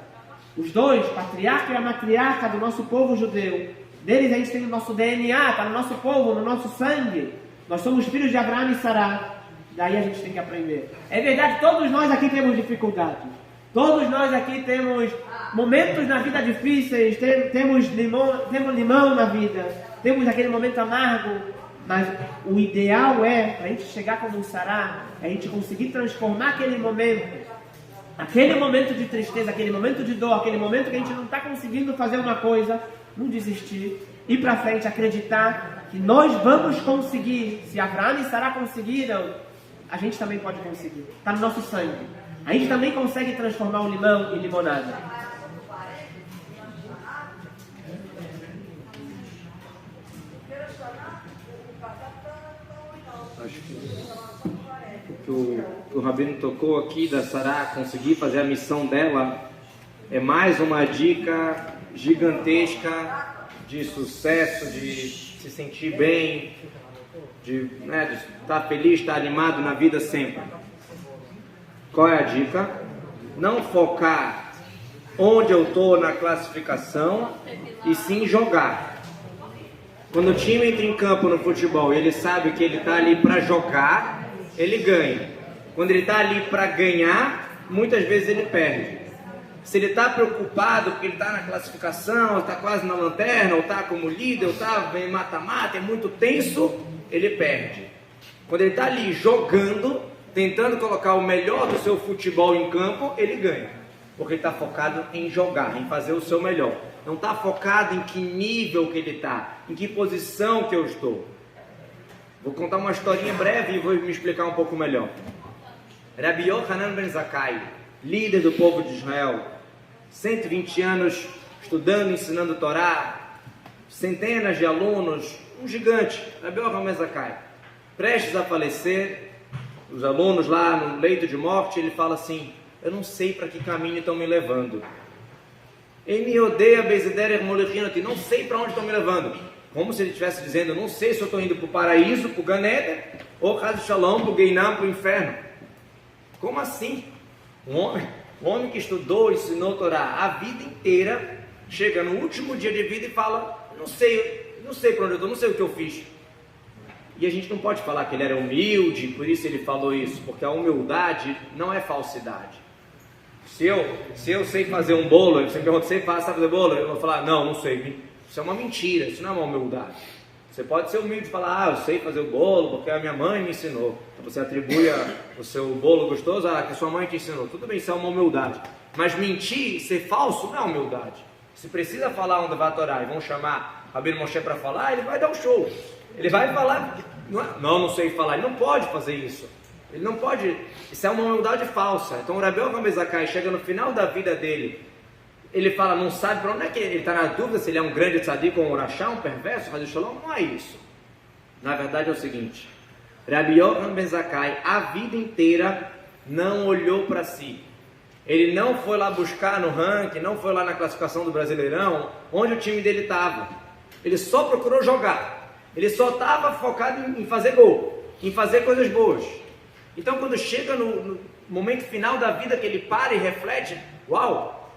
S1: Os dois, patriarca e a matriarca do nosso povo judeu. Deles a gente tem o nosso DNA, está no nosso povo, no nosso sangue. Nós somos filhos de Abraão e Sará. Daí a gente tem que aprender. É verdade, todos nós aqui temos dificuldades. Todos nós aqui temos momentos na vida difíceis, temos limão na vida, temos aquele momento amargo, mas o ideal é, para a gente chegar como um Sará, a gente conseguir transformar aquele momento de tristeza, aquele momento de dor, aquele momento que a gente não está conseguindo fazer uma coisa, não desistir, ir para frente, acreditar que nós vamos conseguir. Se Abraão e Sará conseguiram, a gente também pode conseguir, está no nosso sangue. A gente também consegue transformar o limão em limonada.
S2: Acho que o Rabino tocou aqui da Sará conseguir fazer a missão dela é mais uma dica gigantesca de sucesso, de se sentir bem, de estar feliz, estar animado na vida sempre. Qual é a dica? Não focar onde eu estou na classificação, e sim jogar. Quando o time entra em campo no futebol e ele sabe que ele está ali para jogar, ele ganha. Quando ele está ali para ganhar, muitas vezes ele perde. Se ele está preocupado porque ele está na classificação, está quase na lanterna, ou está como líder, ou está em mata-mata, é muito tenso, ele perde. Quando ele está ali jogando, tentando colocar o melhor do seu futebol em campo, ele ganha. Porque ele está focado em jogar, em fazer o seu melhor. Não está focado em que nível que ele está, em que posição que eu estou. Vou contar uma historinha breve e vou me explicar um pouco melhor. Rabi Yochanan ben Zakkai, líder do povo de Israel, 120 anos estudando, ensinando Torá, centenas de alunos, um gigante, Rabi Yochanan ben Zakkai, prestes a falecer, os alunos lá no leito de morte, ele fala assim: eu não sei para que caminho estão me levando. Ele odeia Bezider Molechinoti, não sei para onde estão me levando. Como se ele estivesse dizendo: não sei se eu estou indo para o paraíso, para o Ganeda, ou Haz Shalom, para o Geinam, para o inferno. Como assim? Um homem que estudou, ensinou Torá a vida inteira, chega no último dia de vida e fala: não sei para onde eu estou, não sei o que eu fiz. E a gente não pode falar que ele era humilde, por isso ele falou isso, porque a humildade não é falsidade. Se eu sei fazer um bolo, você me pergunta: você sabe fazer bolo? Eu vou falar: não sei. Isso é uma mentira, isso não é uma humildade. Você pode ser humilde e falar: eu sei fazer o bolo porque a minha mãe me ensinou. Então você atribui o seu bolo gostoso que a sua mãe te ensinou. Tudo bem, isso é uma humildade. Mas mentir, ser falso, não é humildade. Se precisa falar onde vai Torá e vão chamar Rabino Moshe para falar, ele vai dar um show. Ele vai falar: não sei falar. Ele não pode fazer isso. Ele não pode. Isso é uma humildade falsa. Então o Rabi Yochanan ben Zakkai chega no final da vida dele, ele fala: não sabe para onde é que ele está, na dúvida se ele é um grande tzadik ou um rachá, um perverso, fazer shalom. Não é isso. Na verdade é o seguinte: Rabi Yochanan ben Zakkai a vida inteira não olhou para si. Ele não foi lá buscar no ranking, não foi lá na classificação do Brasileirão onde o time dele estava. Ele só procurou jogar. Ele só estava focado em fazer gol, em fazer coisas boas. Então quando chega no momento final da vida que ele para e reflete: uau,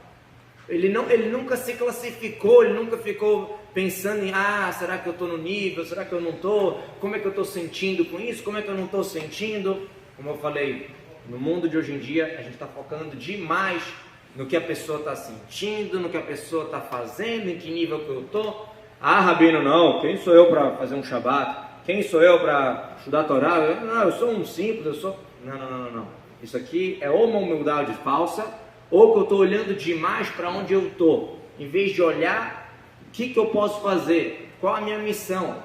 S2: ele nunca se classificou, ele nunca ficou pensando em: será que eu estou no nível, será que eu não estou, como é que eu estou sentindo com isso, como é que eu não estou sentindo. Como eu falei, no mundo de hoje em dia a gente está focando demais no que a pessoa está sentindo, no que a pessoa está fazendo, em que nível que eu estou. Rabino, não, quem sou eu para fazer um Shabat? Quem sou eu para estudar Torá? Eu sou um simples, Não. Isso aqui é ou uma humildade falsa, ou que eu estou olhando demais para onde eu estou, em vez de olhar o que eu posso fazer, qual a minha missão.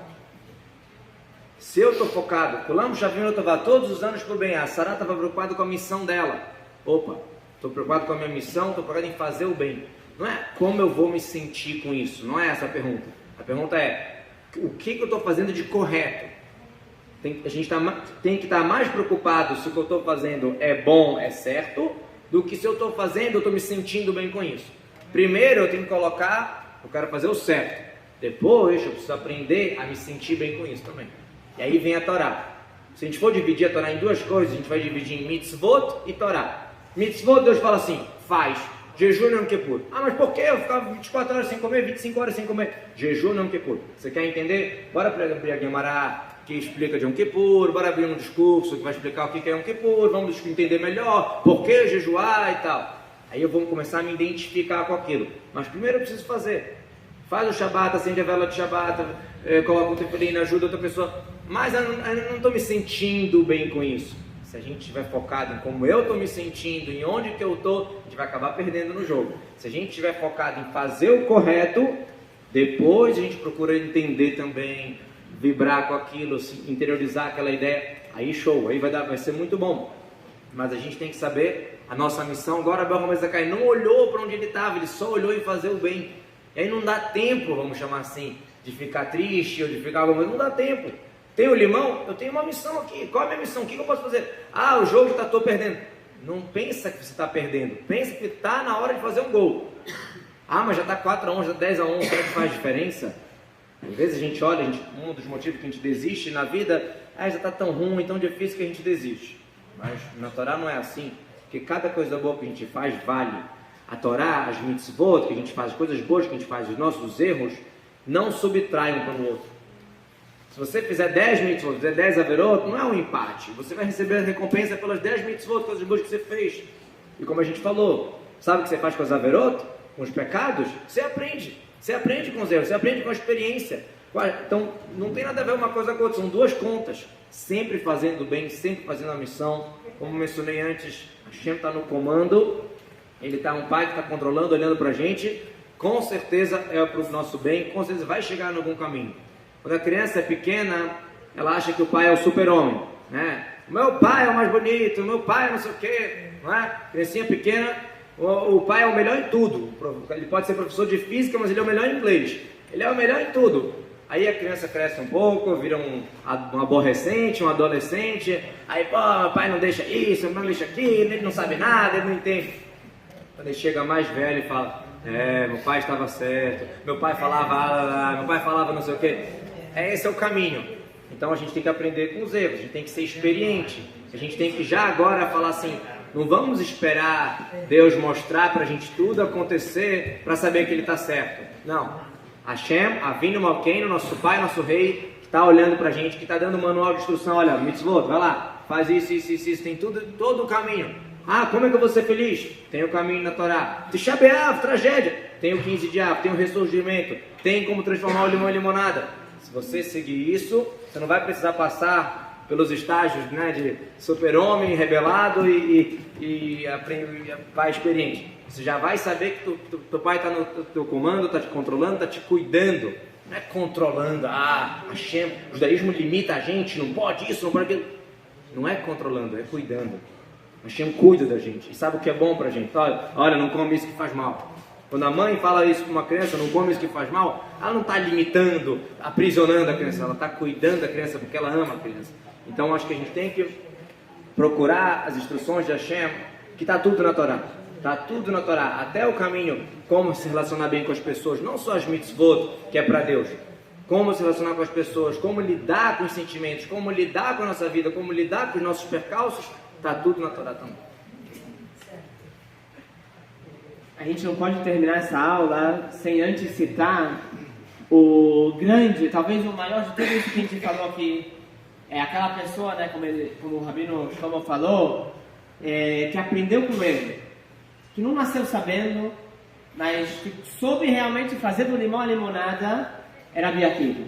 S2: Se eu estou focado, Kulam Shavim Tová, todos os anos por bem, a Sarah estava preocupada com a missão dela. Estou preocupado com a minha missão, estou preocupado em fazer o bem. Não é como eu vou me sentir com isso, não é essa a pergunta. A pergunta é: o que eu estou fazendo de correto? A gente tem que estar mais preocupado se o que eu estou fazendo é bom, é certo, do que se eu estou fazendo, eu estou me sentindo bem com isso. Primeiro eu tenho que colocar: eu quero fazer o certo. Depois eu preciso aprender a me sentir bem com isso também. E aí vem a Torá. Se a gente for dividir a Torá em duas coisas, a gente vai dividir em mitzvot e Torá. Mitzvot, Deus fala assim: faz. Jejum Yom Kippur. Mas por que eu ficava 24 horas sem comer, 25 horas sem comer? Jejum Yom Kippur. Você quer entender? Bora abrir a Gemara que explica de Yom Kippur, bora abrir um discurso que vai explicar o que é Yom Kippur, vamos entender melhor por que jejuar e tal. Aí eu vou começar a me identificar com aquilo. Mas primeiro eu preciso fazer. Faz o Shabbat, acende a vela de Shabbat, coloca o tefilim, ajuda outra pessoa. Mas eu não estou me sentindo bem com isso. Se a gente estiver focado em como eu estou me sentindo, em onde que eu estou, a gente vai acabar perdendo no jogo. Se a gente estiver focado em fazer o correto, depois a gente procura entender também, vibrar com aquilo, interiorizar aquela ideia, aí show, aí vai ser muito bom. Mas a gente tem que saber a nossa missão. Agora Rabi Yochanan ben Zakkai não olhou para onde ele estava, ele só olhou em fazer o bem. E aí não dá tempo, vamos chamar assim, de ficar triste ou de ficar... Não dá tempo. Tem o limão? Eu tenho uma missão aqui. Qual é a minha missão? O que eu posso fazer? O jogo estou perdendo. Não pensa que você está perdendo. Pensa que está na hora de fazer um gol. Mas já está 4-1, já está 10-1. Será que faz diferença? Às vezes a gente olha, um dos motivos que a gente desiste na vida, já está tão ruim, tão difícil que a gente desiste. Mas na Torá não é assim. Porque cada coisa boa que a gente faz vale. A Torá, as mitzvot que a gente faz, as coisas boas que a gente faz, os nossos erros, não subtraem um para o outro. Se você fizer 10 mitzvot, fizer 10 averot, não é um empate. Você vai receber a recompensa pelas 10 mitzvot, coisas boas que você fez. E como a gente falou, sabe o que você faz com as averot? Com os pecados? Você aprende com os erros, você aprende com a experiência. Então, não tem nada a ver uma coisa com a outra, são duas contas. Sempre fazendo o bem, sempre fazendo a missão. Como mencionei antes, Hashem está no comando, Ele está um pai que está controlando, olhando para a gente. Com certeza é para o nosso bem, com certeza vai chegar em algum caminho. Quando a criança é pequena, ela acha que o pai é o super-homem, né? O meu pai é o mais bonito, o meu pai é não sei o quê, não é? Criancinha pequena, o pai é o melhor em tudo. Ele pode ser professor de física, mas ele é o melhor em inglês. Ele é o melhor em tudo. Aí a criança cresce um pouco, vira um aborrecente, um adolescente. Aí, pô, meu pai não deixa isso, não deixa aquilo, ele não sabe nada, ele não entende. Quando ele chega mais velho e fala, meu pai estava certo, meu pai falava não sei o quê. Esse é o caminho. Então a gente tem que aprender com os erros, a gente tem que ser experiente. A gente tem que já agora falar assim, não vamos esperar Deus mostrar pra gente tudo acontecer para saber que Ele está certo. Não. Hashem, Avinu Malkeinu, nosso pai, nosso rei, que está olhando pra gente, que está dando um manual de instrução. Olha, mitzvot, vai lá, faz isso, tem todo o caminho. Ah, como é que eu vou ser feliz? Tem o caminho na Torá. Tisha B'Av, tragédia. Tem o 15 de Av, tem o ressurgimento, tem como transformar o limão em limonada. Se você seguir isso, você não vai precisar passar pelos estágios, né, de super-homem, rebelado e pai experiente. Você já vai saber que teu pai está no teu comando, está te controlando, está te cuidando. Não é controlando, Hashem, o judaísmo limita a gente, não pode isso, não pode aquilo. Não é controlando, é cuidando. Hashem cuida da gente e sabe o que é bom pra gente. Olha, não come isso que faz mal. Quando a mãe fala isso para uma criança, não come isso que faz mal, ela não está limitando, aprisionando a criança, ela está cuidando da criança porque ela ama a criança. Então acho que a gente tem que procurar as instruções de Hashem, que está tudo na Torá. Está tudo na Torá, até o caminho, como se relacionar bem com as pessoas, não só as mitzvot, que é para Deus. Como se relacionar com as pessoas, como lidar com os sentimentos, como lidar com a nossa vida, como lidar com os nossos percalços, está tudo na Torá também.
S1: A gente não pode terminar essa aula sem antes citar o grande, talvez o maior de tudo isso que a gente falou aqui. É aquela pessoa, né, como o Rabino Shlomo falou, que aprendeu com ele, que não nasceu sabendo, mas que soube realmente fazer do limão a limonada, é Rabi Akiva.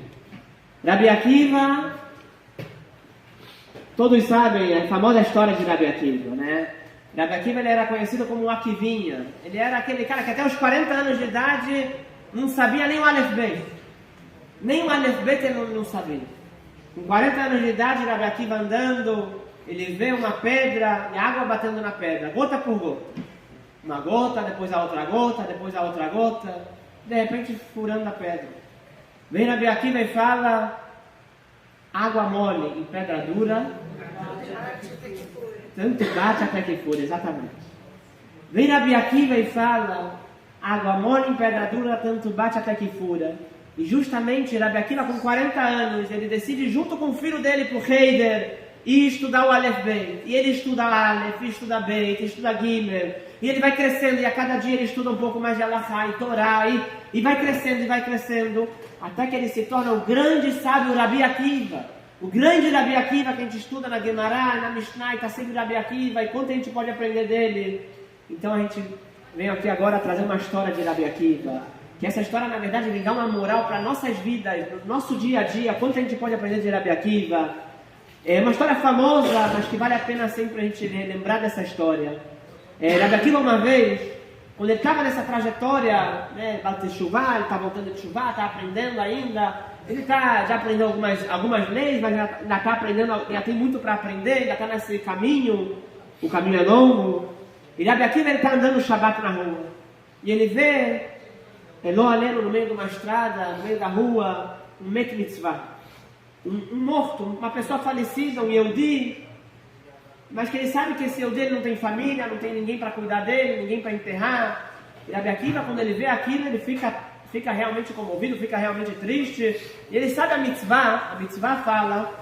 S1: Rabi Akiva, todos sabem a famosa história de Rabi Akiva, né? Rabi Akiva, ele era conhecido como o Akivinha. Ele era aquele cara que até os 40 anos de idade não sabia nem o Aleph Bet. Nem o Aleph Bet ele não sabia. Com 40 anos de idade, Rabi Akiva andando, ele vê uma pedra e água batendo na pedra, gota por gota. Uma gota, depois a outra gota, depois a outra gota, de repente furando a pedra. Vem Rabi Akiva e fala, água mole em pedra dura, tanto bate até que fura, exatamente. Vem Rabi Akiva e fala, água mole em pedra dura, tanto bate até que fura. E justamente Rabi Akiva, com 40 anos, ele decide junto com o filho dele pro Heider e estudar o Aleph Bet. E ele estuda Aleph, estuda Bet, estuda Gimel. E ele vai crescendo, e a cada dia ele estuda um pouco mais de Halachá e Torá, e vai crescendo, até que ele se torna o grande sábio Rabi Akiva. O grande Rabi Akiva que a gente estuda na Gemara, na Mishnah, e está sempre Rabi Akiva, e quanto a gente pode aprender dele. Então a gente vem aqui agora trazer uma história de Rabi Akiva, que essa história na verdade vem dar uma moral para nossas vidas, para o nosso dia a dia, quanto a gente pode aprender de Rabi Akiva. É uma história famosa, mas que vale a pena sempre a gente lembrar dessa história. Rabi Akiva uma vez, quando ele estava nessa trajetória, né, de chuva, ele está voltando de chuva, está aprendendo ainda, ele já aprendeu algumas leis, mas ainda está aprendendo, ainda tem muito para aprender, ainda está nesse caminho, o caminho é longo. E Rabi Akiva está andando no Shabbat na rua, e ele vê Elo Aleno no meio de uma estrada, no meio da rua, um Met Mitzvah, um morto, uma pessoa falecida, um Yehudi, mas que ele sabe que esse Yehudi não tem família, não tem ninguém para cuidar dele, ninguém para enterrar. E Rabi Akiva, quando ele vê aquilo, ele fica realmente comovido, fica realmente triste. E ele sabe a mitzvah fala,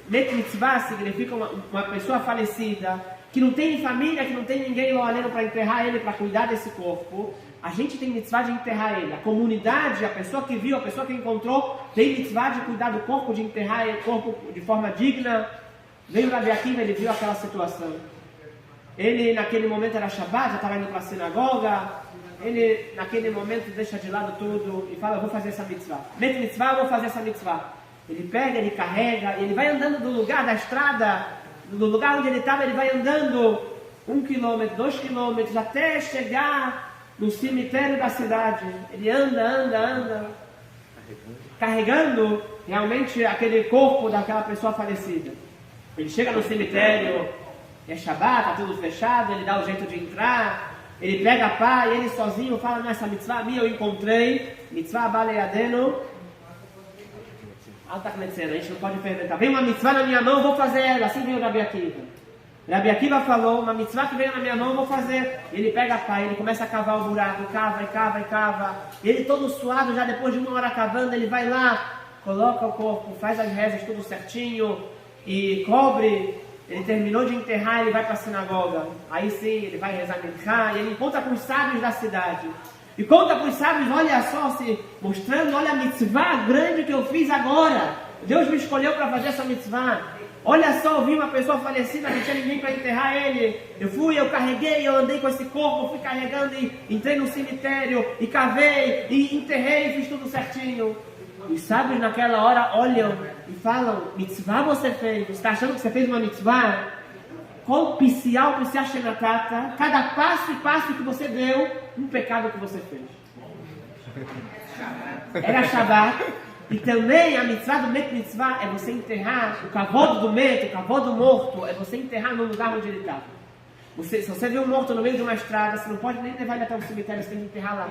S1: Met Mitzvah significa uma pessoa falecida, que não tem família, que não tem ninguém lá para enterrar ele, para cuidar desse corpo. A gente tem mitzvah de enterrar ele. A comunidade, a pessoa que viu, a pessoa que encontrou, tem mitzvah de cuidar do corpo, de enterrar ele, o corpo de forma digna. Veio Rabi Akiva, ele viu aquela situação. Ele naquele momento era Shabbat, já estava indo para a sinagoga. Ele naquele momento deixa de lado tudo e fala, eu vou fazer essa mitzvah. Met mitzvah, eu vou fazer essa mitzvah. Ele pega, ele carrega, ele vai andando do lugar da estrada, do lugar onde ele estava, ele vai andando 1 quilômetro, 2 quilômetros, até chegar no cemitério da cidade. Ele anda, carregando realmente aquele corpo daquela pessoa falecida. Ele chega no cemitério, é Shabbat, está tudo fechado, ele dá o jeito de entrar, ele pega a pá e ele sozinho fala, nessa mitzvah minha eu encontrei, mitzvah baleadeno, alta conhecendo, a gente não pode fermentar. Vem uma mitzvah na minha mão, vou fazer ela, assim veio o Rabi Akiva. Rabi Akiva falou, uma mitzvah que veio na minha mão, vou fazer. Ele pega a pá, ele começa a cavar o buraco, cava. Ele todo suado, já depois de 1 hora cavando, ele vai lá, coloca o corpo, faz as rezas tudo certinho e cobre. Ele terminou de enterrar, ele vai para a sinagoga. Aí sim, ele vai rezar Minchá e ele encontra com os sábios da cidade. E conta para os sábios, olha só, se mostrando, olha a mitzvah grande que eu fiz agora. Deus me escolheu para fazer essa mitzvah. Olha só, eu vi uma pessoa falecida, não tinha ninguém para enterrar ele. Eu carreguei, eu andei com esse corpo, fui carregando e entrei no cemitério, e cavei, e enterrei, e fiz tudo certinho. Os sábios naquela hora olham e falam, mitzvah você fez? Você está achando que você fez uma mitzvah? Qual pisial shenatata? Cada passo e passo que você deu, um pecado que você fez. Era Shabbat. E também a mitzvah do met mitzvah é você enterrar o kavod do met, o kavod do morto, é você enterrar no lugar onde ele estava. Se você vê um morto no meio de uma estrada, você não pode nem levar ele até o cemitério, você tem que enterrar lá.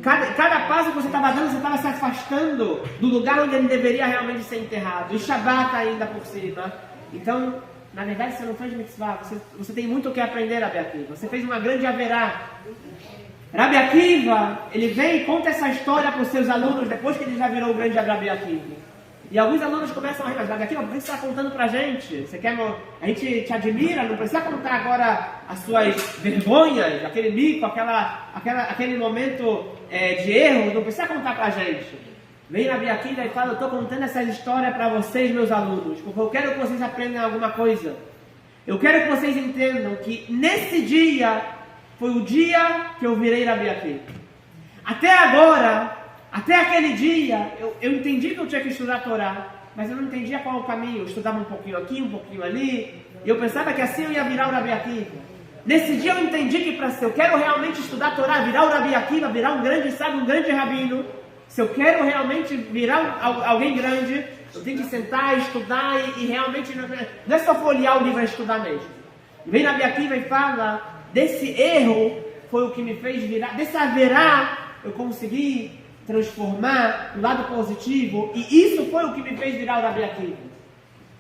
S1: Cada passo que você estava dando, você estava se afastando do lugar onde ele deveria realmente ser enterrado. E Shabbat ainda por cima. Então, na verdade, você não fez mitzvah. Você tem muito o que aprender, Rabi Akiva. Você fez uma grande haverá. Rabi Akiva, ele vem e conta essa história para os seus alunos depois que ele já virou o grande Rabi Akiva. E alguns alunos começam a rir, mas Rabi Akiva, por que você está contando para a gente? A gente te admira, não precisa contar agora as suas vergonhas, aquele mico, aquele momento de erro, não precisa contar para a gente. Vem Rabi Akiva e fala, eu estou contando essa história para vocês, meus alunos, porque eu quero que vocês aprendam alguma coisa. Eu quero que vocês entendam que nesse dia foi o dia que eu virei Rabi Akiva. Até agora, até aquele dia, eu entendi que eu tinha que estudar a Torá, mas eu não entendia qual o caminho. Eu estudava um pouquinho aqui, um pouquinho ali, e eu pensava que assim eu ia virar o Rabi Akiva. Nesse dia eu entendi que se eu quero realmente estudar a Torá, virar o Rabi Akiva, virar um grande sábio, um grande rabino, se eu quero realmente virar alguém grande, eu tenho que sentar, estudar e realmente não é só folhear o livro e estudar mesmo. Vem Rabi Akiva e fala, desse erro foi o que me fez virar, desse haverá eu consegui transformar o lado positivo, e isso foi o que me fez virar o Rabi Akiva.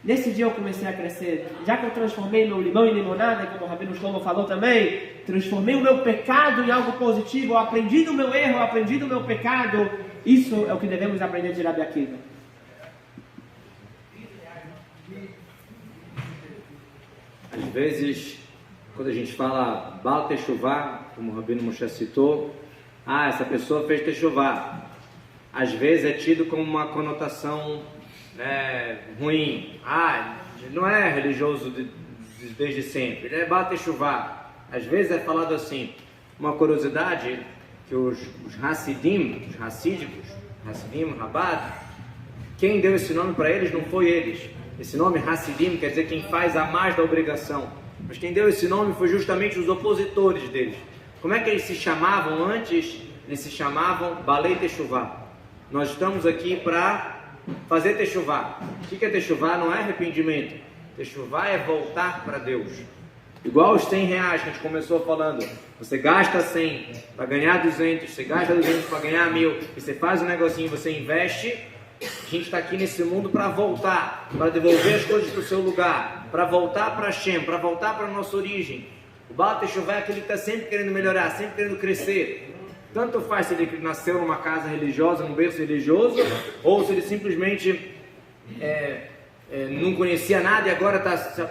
S1: Nesse dia eu comecei a crescer, já que eu transformei meu limão em limonada, como o Rabino Shlomo falou também, transformei o meu pecado em algo positivo, eu aprendi do meu erro, eu aprendi do meu pecado, isso é o que devemos aprender de Rabi Akiva.
S2: Às vezes, quando a gente fala Baal Teshuvah, como o Rabino Moshe citou, essa pessoa fez Teshuvah. Às vezes é tido como uma conotação ruim. Não é religioso desde sempre, ele é Baal Teshuvah. Às vezes é falado assim. Uma curiosidade, que os Hassidim, os Hassídicos, Hassidim, Rabat, quem deu esse nome para eles não foi eles. Esse nome Hassidim quer dizer quem faz a mais da obrigação. Mas quem deu esse nome foi justamente os opositores deles. Como é que eles se chamavam antes? Eles se chamavam Balei Teshuvah. Nós estamos aqui para fazer Teshuvah. O que é Teshuvah? Não é arrependimento. Teshuvah é voltar para Deus. Igual os 100 reais que a gente começou falando. Você gasta 100 para ganhar 200, você gasta 200 para ganhar 1000, e você faz um negocinho, você investe. A gente está aqui nesse mundo para voltar, para devolver as coisas para o seu lugar, para voltar para Hashem, para voltar para a nossa origem. O Baal Teshuvah é aquele que está sempre querendo melhorar, sempre querendo crescer. Tanto faz se ele nasceu numa casa religiosa, num berço religioso, ou se ele simplesmente não conhecia nada e agora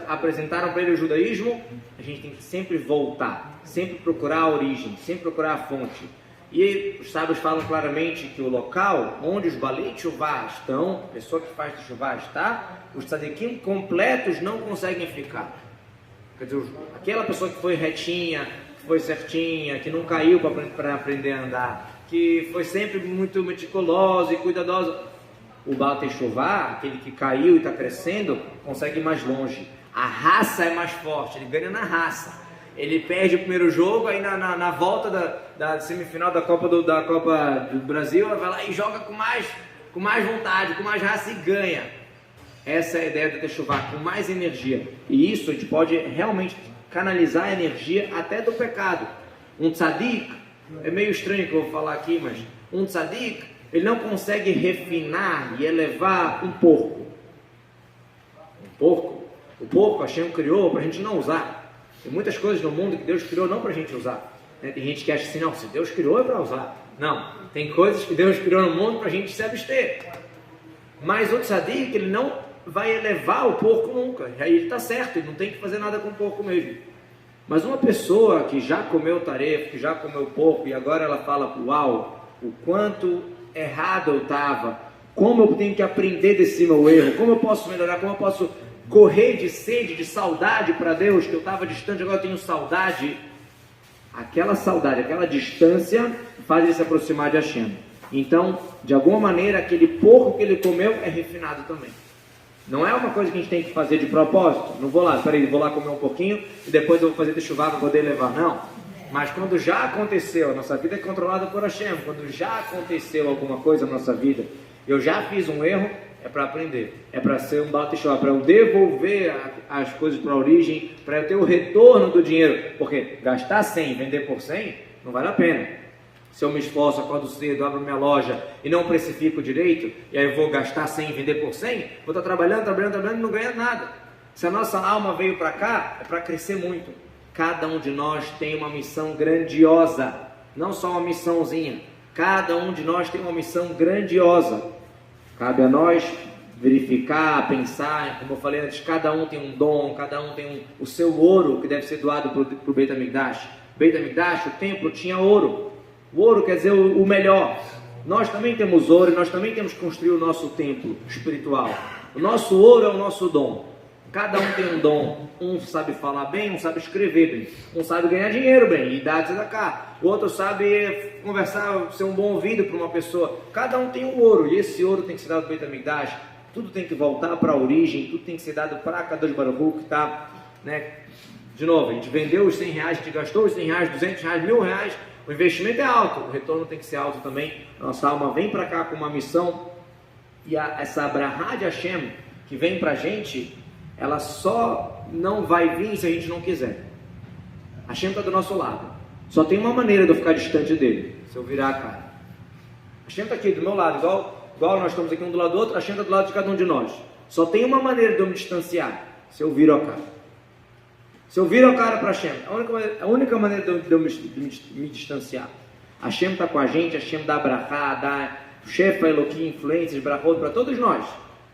S2: apresentaram para ele o judaísmo. A gente tem que sempre voltar, sempre procurar a origem, sempre procurar a fonte. E os sábios falam claramente que o local onde os Balei Teshuvah estão, a pessoa que faz Teshuvah está, os tzadikim completos não conseguem ficar. Quer dizer, aquela pessoa que foi retinha, que foi certinha, que não caiu para aprender a andar, que foi sempre muito meticulosa e cuidadosa. O Baal Teshuvá, aquele que caiu e está crescendo, consegue ir mais longe. A raça é mais forte, ele ganha na raça. Ele perde o primeiro jogo, aí na volta da semifinal da Copa do Brasil, ela vai lá e joga com mais vontade, com mais raça e ganha. Essa é a ideia do Teshuvá, com mais energia. E isso a gente pode realmente canalizar a energia até do pecado. Um tzadik, é meio estranho que eu vou falar aqui, mas um tzadik, ele não consegue refinar e elevar um porco. O porco Hashem criou para a gente não usar. Tem muitas coisas no mundo que Deus criou não para a gente usar. Tem gente que acha assim, não, se Deus criou é para usar. Não, tem coisas que Deus criou no mundo para a gente se abster. Mas o tzadik, ele não vai elevar o porco nunca. Aí ele está certo, ele não tem que fazer nada com o porco mesmo. Mas uma pessoa que já comeu tarefa, que já comeu porco, e agora ela fala, uau, o quanto errado eu estava, como eu tenho que aprender desse meu erro, como eu posso melhorar, como eu posso correr de sede, de saudade para Deus, que eu estava distante, agora eu tenho saudade. Aquela saudade, aquela distância faz ele se aproximar de Hashem. Então, de alguma maneira, aquele porco que ele comeu é refinado também. Não é uma coisa que a gente tem que fazer de propósito. Não vou lá, vou lá comer um pouquinho e depois eu vou fazer teshuvá para poder levar. Não. Mas quando já aconteceu, a nossa vida é controlada por Hashem. Quando já aconteceu alguma coisa na nossa vida, eu já fiz um erro, é para aprender. É para ser um baal teshuvá, para eu devolver as coisas para a origem, para eu ter o retorno do dinheiro. Porque gastar 100 e vender por 100 não vale a pena. Se eu me esforço, acordo cedo, abro minha loja e não precifico direito, e aí eu vou gastar 100 e vender por 100, vou estar trabalhando e não ganhando nada. Se a nossa alma veio para cá, é para crescer muito. Cada um de nós tem uma missão grandiosa, não só uma missãozinha. Cada um de nós tem uma missão grandiosa. Cabe a nós verificar, pensar, como eu falei antes, cada um tem um dom, cada um tem o seu ouro que deve ser doado para o Beit HaMikdash. Beit HaMikdash, o templo, tinha ouro. O ouro quer dizer o melhor. Nós também temos ouro e nós também temos que construir o nosso templo espiritual. O nosso ouro é o nosso dom. Cada um tem um dom. Um sabe falar bem, um sabe escrever bem. Um sabe ganhar dinheiro bem e dar tzedakah. O outro sabe conversar, ser um bom ouvido para uma pessoa. Cada um tem um ouro e esse ouro tem que ser dado para o Beit HaMikdash. Tudo tem que voltar para a origem, tudo tem que ser dado para Kadosh Baruch Hu, que está, né? De novo, a gente vendeu os 100 reais, a gente gastou os 100 reais, 200 reais, 1000 reais. O investimento é alto, o retorno tem que ser alto também. Nossa alma vem para cá com uma missão. E essa Abrahá de Hashem que vem para a gente, ela só não vai vir se a gente não quiser. Hashem está do nosso lado. Só tem uma maneira de eu ficar distante dele, se eu virar a cara. Hashem está aqui do meu lado, igual nós estamos aqui um do lado do outro, Hashem está do lado de cada um de nós. Só tem uma maneira de eu me distanciar, se eu viro a cara. Se eu viro a cara para Hashem, a única maneira de eu me distanciar. Hashem está com a gente, Hashem dá brachá, dá shefa, Elohim, influências, brachot para todos nós.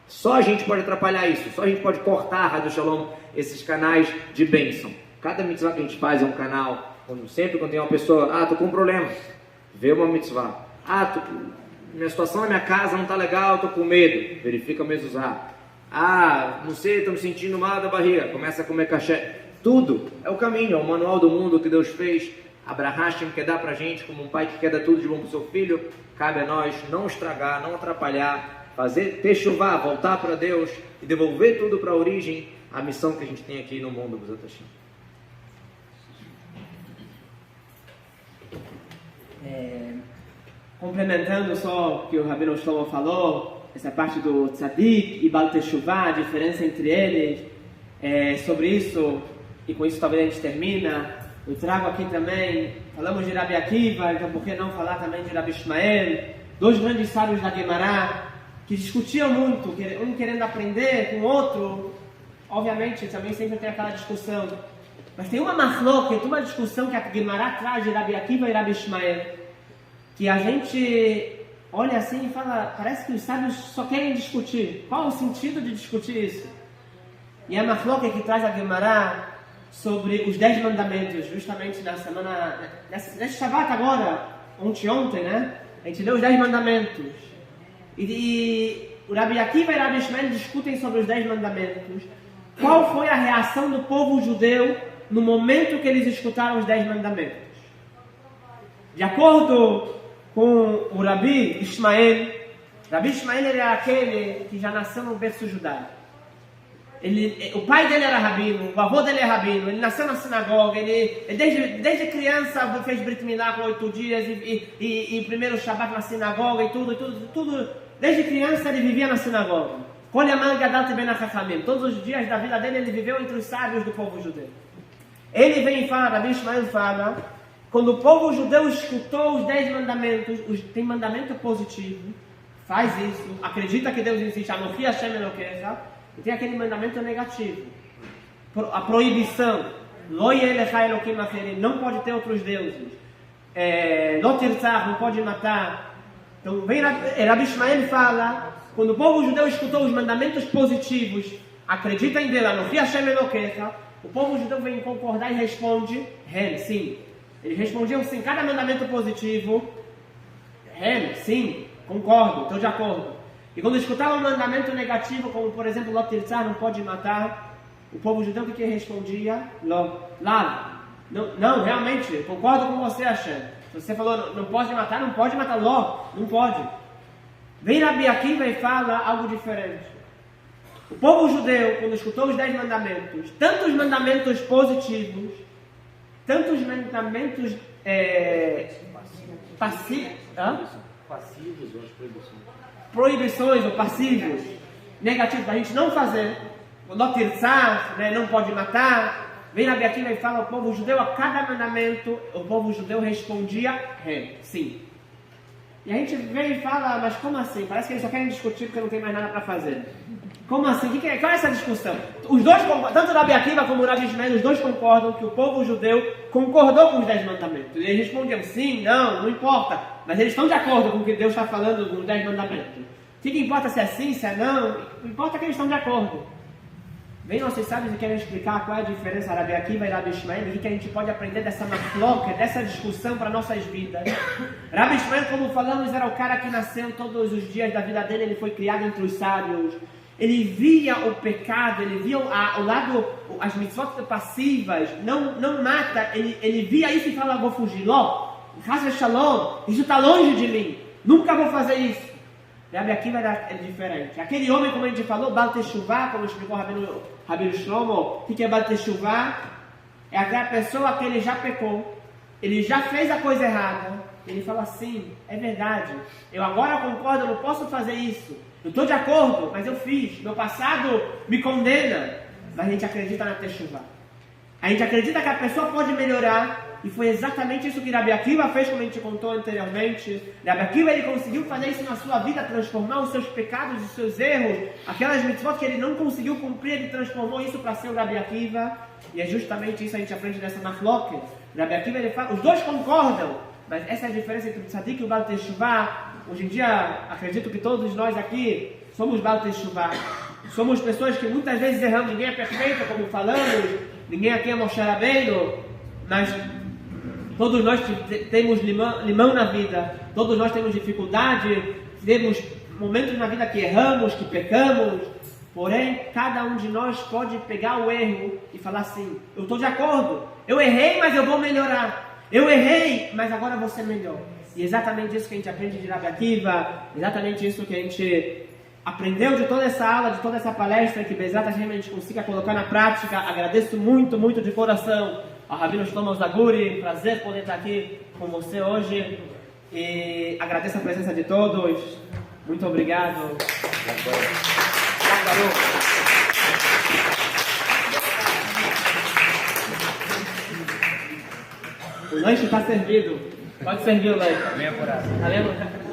S2: Só a gente pode atrapalhar isso, só a gente pode cortar, Rádio Shalom, esses canais de bênção. Cada mitzvah que a gente faz é um canal, sempre quando tem uma pessoa, estou com um problema, vê uma mitzvah. Minha situação na minha casa não está legal, estou com medo, verifica o mezuzá. Não sei, estou me sentindo mal da barriga, começa a comer caché. Tudo é o caminho, é o manual do mundo que Deus fez. Abraham quer dar para a gente, como um pai que quer dar tudo de bom para o seu filho. Cabe a nós não estragar, não atrapalhar, fazer techuvá, voltar para Deus e devolver tudo para a origem, a missão que a gente tem aqui no mundo.
S1: Complementando só o que o Rabino Shlomo falou, essa parte do tzadik e Baal Teshuvá, a diferença entre eles, sobre isso, e com isso talvez a gente termina. Eu trago aqui também, falamos de Rabi Akiva, então por que não falar também de Rabi Ishmael, dois grandes sábios da Guemará, que discutiam muito, um querendo aprender com o outro. Obviamente também sempre tem aquela discussão, mas tem uma mahloket, uma discussão que a Guemará traz de Rabi Akiva e Rabi Ishmael, que a gente olha assim e fala, parece que os sábios só querem discutir. Qual o sentido de discutir isso? E a mahloket que traz a Guemará sobre os 10 mandamentos, justamente na semana, nesse Shabbat agora, ontem, né? A gente leu os 10 mandamentos. E o Rabi Akiva e Rabi Ishmael discutem sobre os 10 mandamentos. qual foi a reação do povo judeu no momento que eles escutaram os 10 mandamentos? De acordo com o Rabi Ishmael era aquele que já nasceu no berço judaico. O pai dele era rabino, o avô dele é rabino, ele nasceu na sinagoga, ele desde criança fez Brit Milá com 8 dias e primeiro Shabbat na sinagoga e tudo. Desde criança ele vivia na sinagoga. Todos os dias da vida dele ele viveu entre os sábios do povo judeu. Ele vem e fala, Rabi Ishmael fala, quando o povo judeu escutou os 10 mandamentos, tem mandamento positivo, faz isso, acredita que Deus existe, Anochi Hashem Elokecha, e tem aquele mandamento negativo, a proibição, Lo yelecha Elokim acherim, não pode ter outros deuses, Lo tirtzach, não pode matar. Então vem Rabi Ishmael fala, quando o povo judeu escutou os mandamentos positivos, acredita em Deus, Anochi Hashem Elokecha, o povo judeu vem concordar e responde, sim. Eles respondiam sim, cada mandamento positivo, sim, concordo, estou de acordo. E quando escutavam um mandamento negativo, como por exemplo, Lo tirtzah, não pode matar, o povo judeu o que respondia? Não, realmente, concordo com você, Hashem. Se você falou, não pode matar, não pode. Vem Rabi Akiva e fala algo diferente. O povo judeu, quando escutou os 10 mandamentos, tanto os mandamentos positivos, tanto os mandamentos passivos ou as proibições ou passivos, negativos, para a gente não fazer, Lo tirtzah, não pode matar. Vem Rabi Akiva e fala ao povo judeu, a cada mandamento, o povo judeu respondia, sim. E a gente vem e fala, mas como assim? Parece que eles só querem discutir porque não tem mais nada para fazer. Como assim? Qual é essa discussão? Os dois, tanto o Rabi Akiva como o Rabi Ishmael, os dois concordam que o povo judeu concordou com os 10 mandamentos. E eles respondiam sim, não importa. Mas eles estão de acordo com o que Deus está falando nos 10 mandamentos. O que importa se é sim, se é não? Importa que eles estão de acordo. Vem nossos sábios e querem explicar qual é a diferença de Rabi Akiva e Rabi Ishmael e o que a gente pode aprender dessa mafloca, dessa discussão para nossas vidas. Rabi Ishmael, como falamos, era o cara que nasceu todos os dias da vida dele, ele foi criado entre os sábios. Ele via o pecado, ele via o lado, as mitzvot passivas, não mata, ele via isso e falava, vou fugir, Shalom, isso está longe de mim, nunca vou fazer isso. Rabi Akiva era diferente. Aquele homem, como a gente falou, Baal Teshuvah, como explicou o Rabino Shlomo, o que é Baal Teshuvah? É aquela pessoa que ele já pecou, ele já fez a coisa errada, ele fala assim, é verdade, eu agora concordo, eu não posso fazer isso, eu estou de acordo, mas eu fiz, meu passado me condena, mas a gente acredita na Teshuvah. A gente acredita que a pessoa pode melhorar, e foi exatamente isso que Rabi Akiva fez, como a gente contou anteriormente. Rabi Akiva, ele conseguiu fazer isso na sua vida, transformar os seus pecados, os seus erros, aquelas mitzvot que ele não conseguiu cumprir, ele transformou isso para ser o Rabi Akiva, e é justamente isso que a gente aprende dessa mafloca. Rabi Akiva, ele fala, os dois concordam, mas essa é a diferença entre o Tzadik e o Baal Teshuvah. Hoje em dia, acredito que todos nós aqui somos Baal Teshuvah. Somos pessoas que muitas vezes erramos, ninguém é perfeito, como falamos, ninguém aqui é Moshe Rabbeinu, mas todos nós temos limão na vida, todos nós temos dificuldade, temos momentos na vida que erramos, que pecamos, porém, cada um de nós pode pegar o erro e falar assim, eu estou de acordo, eu errei, mas eu vou melhorar, eu errei, mas agora vou ser melhor. E exatamente isso que a gente aprende de Rabi Akiva, exatamente isso que a gente aprendeu de toda essa aula, de toda essa palestra, que Bezat Hashem a gente consiga colocar na prática. Agradeço muito, muito de coração ao Rabino Shlomo Zaguri, prazer poder estar aqui com você hoje, e agradeço a presença de todos, muito obrigado. O lanche está servido, pode servir o lanche.
S2: Venha por aí.
S1: Tá vendo?